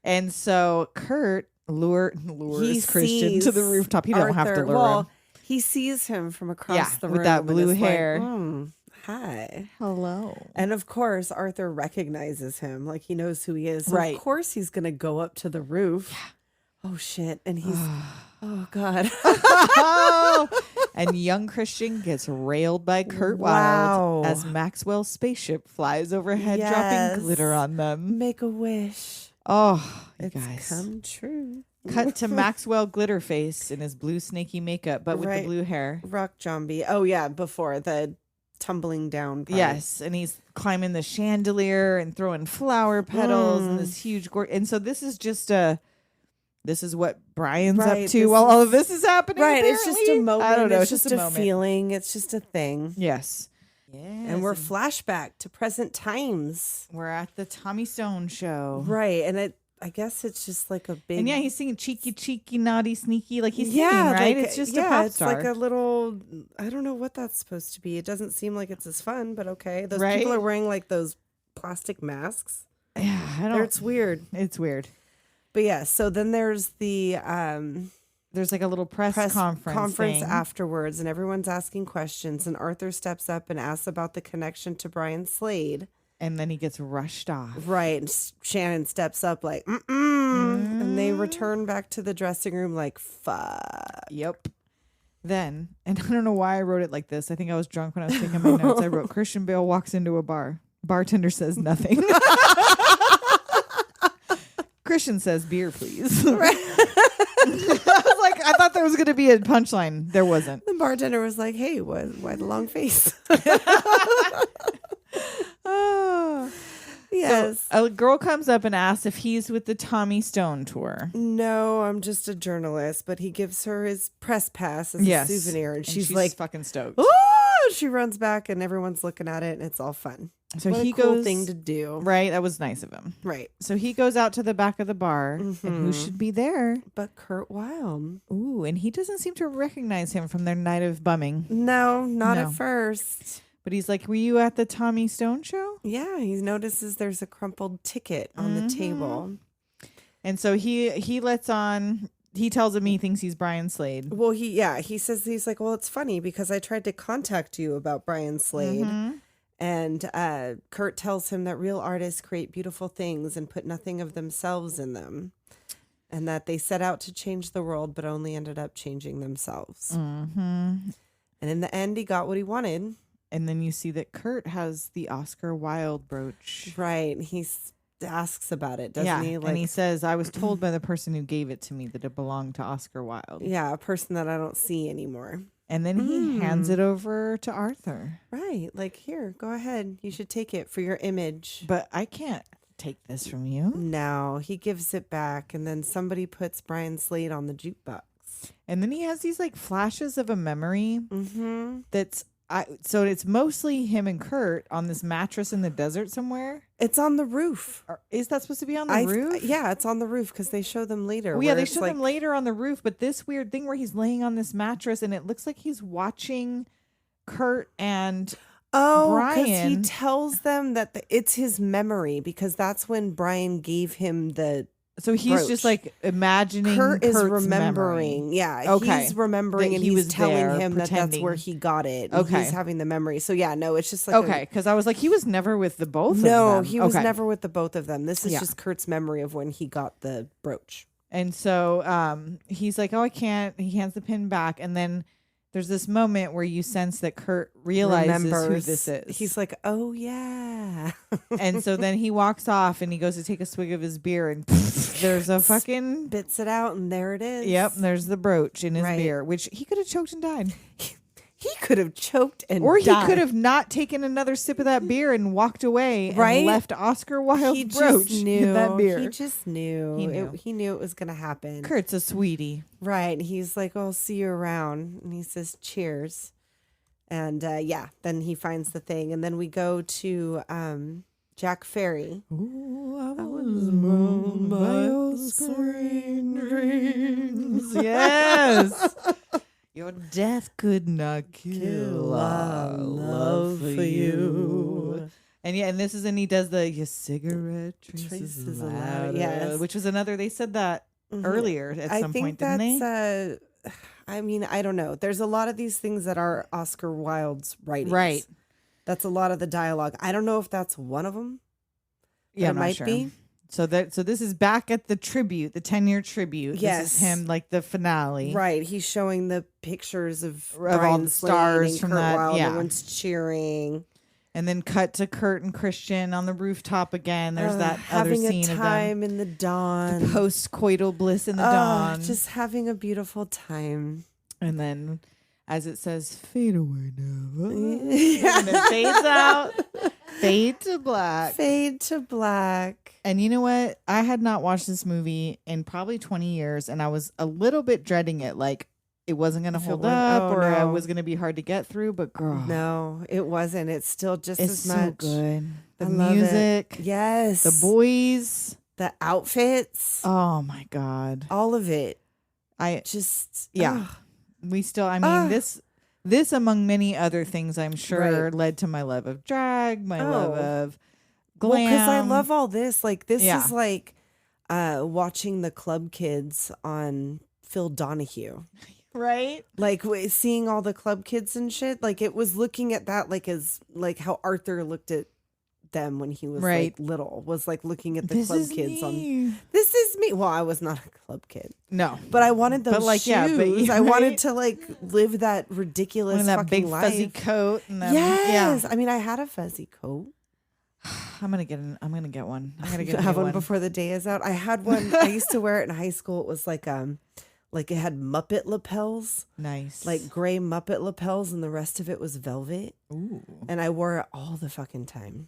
And so Kurt lures Christian to the rooftop. He don't have to lure him. He sees him from across the room with that blue and is hair. Like, hi. Hello. And of course, Arthur recognizes him. Like, he knows who he is. So Right. Of course, he's going to go up to the roof. Yeah. Oh, shit. And he's, oh, God. And young Christian gets railed by Kurt Wow. Wilde as Maxwell's spaceship flies overhead, Yes. dropping glitter on them. Make a wish. Oh, you It's guys. come true. Cut to Maxwell Glitterface in his blue snaky makeup, but with the blue hair. Rock Zombie. Oh, yeah, before the tumbling down part. Yes, and he's climbing the chandelier and throwing flower petals and this huge and so this is just this is what Brian's up to while all of this is happening. Right, it's apparently. just a moment. I don't know. It's just a moment. feeling. It's just a thing. Yes. Yeah. And we're flashback to present times. We're at the Tommy Stone show. Right, and I guess it's just like a big. And yeah, he's singing cheeky, cheeky, naughty, sneaky. Like he's singing, yeah, right? like, It's just a pop it's star. like a little. I don't know what that's supposed to be. It doesn't seem like it's as fun, but okay. Those Right? people are wearing like those plastic masks. Yeah, I don't. It's weird. It's weird. But yeah, so then there's the There's like a little press conference thing. afterwards, and everyone's asking questions. And Arthur steps up and asks about the connection to Brian Slade. And then he gets rushed off. Right. And Shannon steps up like, and they return back to the dressing room like, fuck. Yep. Then, and I don't know why I wrote it like this. I think I was drunk when I was taking my notes. I wrote, Christian Bale walks into a bar. Bartender says nothing. Christian says, beer, please. I was like, I thought there was going to be a punchline. There wasn't. The bartender was like, hey, why the long face? Oh. Yes. So a girl comes up and asks if he's with the Tommy Stone tour. No, I'm just a journalist, but he gives her his press pass as a souvenir. And she's like, fucking stoked. oh, she runs back and everyone's looking at it and it's all fun. So what he a cool goes, thing to do. Right. That was nice of him. Right. So he goes out to the back of the bar, and who should be there? But Kurt Wilde. Ooh, and he doesn't seem to recognize him from their night of bumming. No, not No. at first. But he's like, were you at the Tommy Stone show? Yeah, he notices there's a crumpled ticket on the table. And so he lets on, he tells him he thinks he's Brian Slade. Well, he says, he's like, well, it's funny because I tried to contact you about Brian Slade. And Kurt tells him that real artists create beautiful things and put nothing of themselves in them. And that they set out to change the world, but only ended up changing themselves. And in the end, he got what he wanted. And then you see that Kurt has the Oscar Wilde brooch. Right. He asks about it, doesn't he? And he says, I was told by the person who gave it to me that it belonged to Oscar Wilde. Yeah, a person that I don't see anymore. And then he hands it over to Arthur. Right. Like, here, go ahead. You should take it for your image. But I can't take this from you. No, he gives it back. And then somebody puts Brian Slade on the jukebox. And then he has these like flashes of a memory that's so it's mostly him and Kurt on this mattress in the desert somewhere. It's on the roof. Is that supposed to be on the roof? Yeah, it's on the roof because they show them later. Well, yeah, they show them later on the roof, but this weird thing where he's laying on this mattress and it looks like he's watching Kurt and because he Brian. tells them that it's his memory because that's when Brian gave him the. So he's brooch. just like imagining Kurt is Kurt's remembering. memory. Yeah, Okay. he's remembering That and he he's was telling there him that that's pretending. where he got it. And Okay. he's having the memory. So yeah, no, it's just like Okay, because I was like, he was never with the both of no, them. he was Okay. never with the both of them. This is Yeah. just Kurt's memory of when he got the brooch. And so he's like, oh, I can't. He hands the pin back. And then there's this moment where you sense that Kurt realizes who this is. He's like, oh yeah. And so then he walks off and he goes to take a swig of his beer and there's a fucking... Bits it out and there it is. Yep, there's the brooch in his Right. beer, which he could have choked and died. He could have choked and Or he died. could have not taken another sip of that beer and walked away Right? and left Oscar Wilde's He brooch just knew. in that beer. He just knew. He knew. He knew it was going to happen. Kurt's a sweetie. Right. He's like, oh, I'll see you around. And he says, cheers. And yeah, then he finds the thing. And then we go to Jack Ferry. Ooh, I was moved by your sweet dreams. Yes. Your death could not kill our love for you. And yeah, and he does the your cigarette traces Traces louder, louder, yes. which was another. They said that earlier at I some think point, didn't they? I mean, I don't know. There's a lot of these things that are Oscar Wilde's writings. Right. That's a lot of the dialogue. I don't know if that's one of them. Yeah, it I'm not might sure. be. So this is back at the tribute, the 10-year tribute. Yes. This is him, like the finale. Right. He's showing the pictures of all Brian the Slade stars and from Kurt that, Wilde. yeah. Everyone's cheering. And then cut to Kurt and Christian on the rooftop again. There's that other having scene a of them. time in the dawn. Post-coital bliss in the dawn. Just having a beautiful time. And then, as it says, fade away now. And it fades out. Fade to black. Fade to black. And you know what? I had not watched this movie in probably 20 years, and I was a little bit dreading it. Like, it wasn't going to hold up, or it was going to be hard to get through, but girl. No, it wasn't. It's still just It's as so much. good. The I love it. music. Yes. The boys. The outfits. Oh, my God. All of it. I Just. Yeah. We still, I mean, this among many other things, I'm sure, Right. led to my love of drag, my love of glam. Well, because I love all this. Like, this Yeah. is like watching the Club Kids on Phil Donahue. Right? Like seeing all the Club Kids and shit. Like, it was looking at that like as like how Arthur looked at them when he was Right. like little. Was like looking at the This Club is Kids me. on. This is me. Well, I was not a Club Kid. No. But I wanted those But, like, shoes. yeah, but I wanted right? to like live that ridiculous One of that fucking big life. fuzzy coat. And then, Yes. Yeah. I mean, I had a fuzzy coat. I'm gonna get one. I gotta get Have a new one before the day is out. I had one. I used to wear it in high school. It was like it had Muppet lapels, Nice. like gray Muppet lapels, and the rest of it was velvet. Ooh. And I wore it all the fucking time.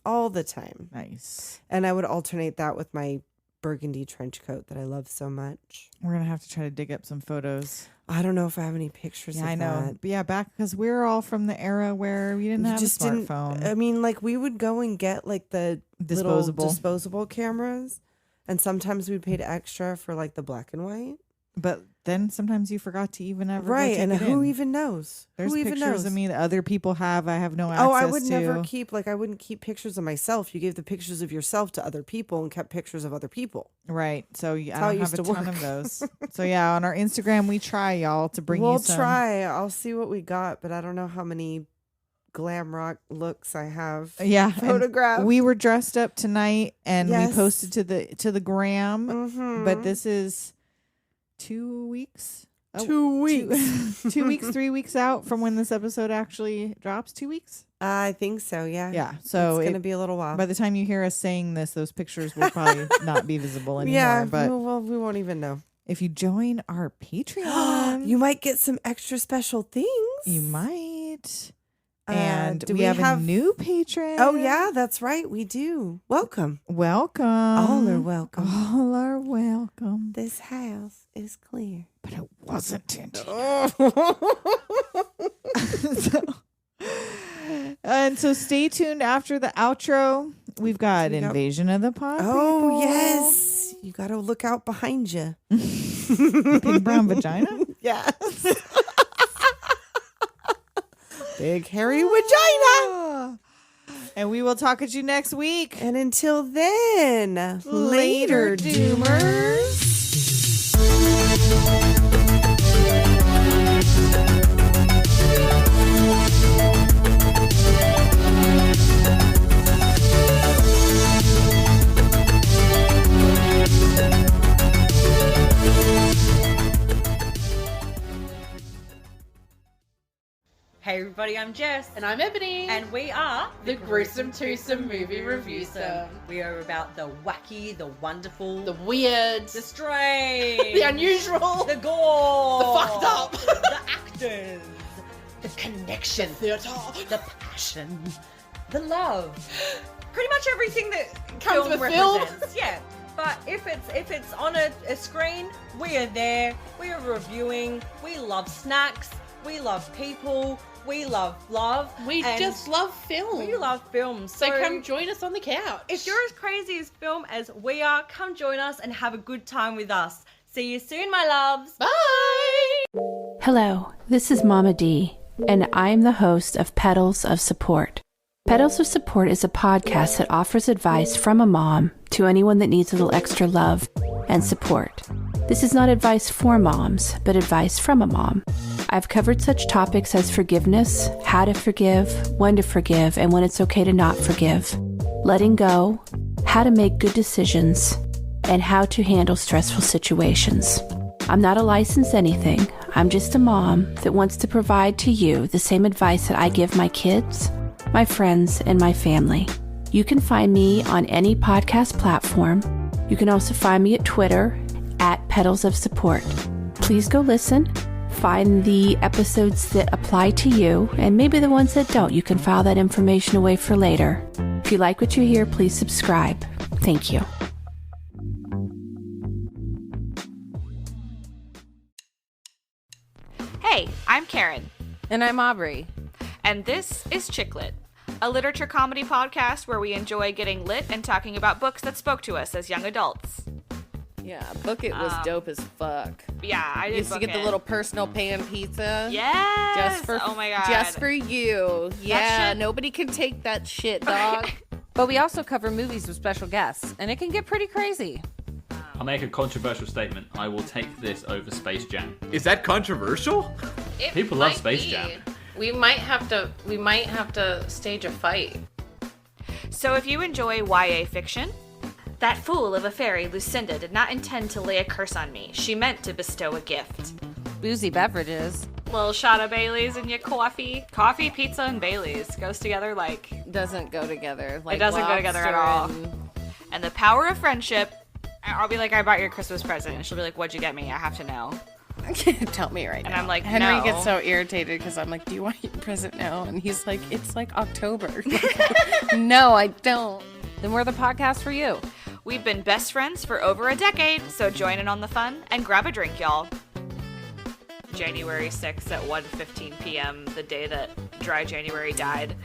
All the time. Nice. And I would alternate that with my burgundy trench coat that I love so much. We're gonna have to try to dig up some photos. I don't know if I have any pictures Yeah, of I know. that. But yeah, back because we're all from the era where we didn't You have just a didn't. smartphone. I mean, like we would go and get like the Disposable. little disposable cameras, and sometimes we paid extra for like the black and white. But then sometimes you forgot to even ever go Right, take and it who in. even knows? There's who even pictures knows? of me that other people have. I have no access Oh, I would to. never keep I wouldn't keep pictures of myself. You gave the pictures of yourself to other people and kept pictures of other people. Right. So I how it don't used have a to ton work. of those. So yeah, on our Instagram we try, y'all, to bring We'll you some. try. I'll see what we got, but I don't know how many glam rock looks I have. Yeah. and Photographed. We were dressed up tonight and we Yes. posted to the gram. Mhm. But this is 2 weeks. 2 weeks. 2 weeks, 3 weeks out from when this episode actually drops. 2 weeks. I think so. Yeah. Yeah. So it's gonna be a little while. by the time you hear us saying this, those pictures will probably not be visible anymore. yeah, But we won't even know. if you join our Patreon, You might get some extra special things. you might. And do we have a new patron. Oh yeah, that's right. We do. Welcome. Welcome. All are welcome. All are welcome. This house is clear. But it wasn't intended. And so stay tuned after the outro. We've got Invasion of the Pod Oh People. yes, you got to look out behind you. Big brown vagina. Yes. Big hairy vagina. And we will talk at you next week. And until then, Later, Doomers. Hey everybody, I'm Jess. And I'm Ebony. And we are the Gruesome Twosome Movie Review Some. We are about the wacky, the wonderful, The weird, the strange, the unusual, the gore, the fucked up, the actors, the connection, theatre, the passion, the love. Pretty much everything that Comes film with film. represents. Yeah. But if it's on a screen, we are there. We are reviewing. We love snacks. We love people. We love love. We and just love film. we love films. So come join us on the couch. If you're as crazy as film as we are, come join us and have a good time with us. See you soon, my loves. Bye! Hello, this is Mama D, and I am the host of Petals of Support. Petals of Support is a podcast that offers advice from a mom to anyone that needs a little extra love and support. This is not advice for moms, but advice from a mom. I've covered such topics as forgiveness, how to forgive, when to forgive, and when it's okay to not forgive, letting go, how to make good decisions, and how to handle stressful situations. I'm not a licensed anything. I'm just a mom that wants to provide to you the same advice that I give my kids, my friends, and my family. You can find me on any podcast platform. You can also find me at Twitter at Petals of Support. Please go listen, find the episodes that apply to you, and maybe the ones that don't. You can file that information away for later. If you like what you hear, please subscribe. Thank you. Hey, I'm Karen, And I'm Aubrey. and this is Chicklit, a literature comedy podcast where we enjoy getting lit and talking about books that spoke to us as young adults. Yeah, Book It was dope as fuck. Yeah, I did Used to book get the it. little personal pan pizza. Yes! Just for oh my god. Just for you. Yeah, shit- nobody can take that shit, dog. But we also cover movies with special guests, and it can get pretty crazy. I'll make a controversial statement. I will take this over Space Jam. Is that controversial? People love Space Jam. We might have to stage a fight. So if you enjoy YA fiction, that fool of a fairy, Lucinda, did not intend to lay a curse on me. She meant to bestow a gift. Boozy beverages. Little shot of Bailey's in your coffee. Coffee, pizza, and Bailey's goes together like... Doesn't go together. Like It doesn't go together at all. lobster And the power of friendship. I'll be like, I bought your Christmas present. And she'll be like, what'd you get me? I have to know. Tell me right now. And I'm like, Henry no. gets so irritated because I'm like, do you want your present now? And he's like, it's like October. No, I don't. Then we're the podcast for you. We've been best friends for over a decade, so join in on the fun and grab a drink, y'all. January 6th at 1:15 p.m., the day that Dry January died.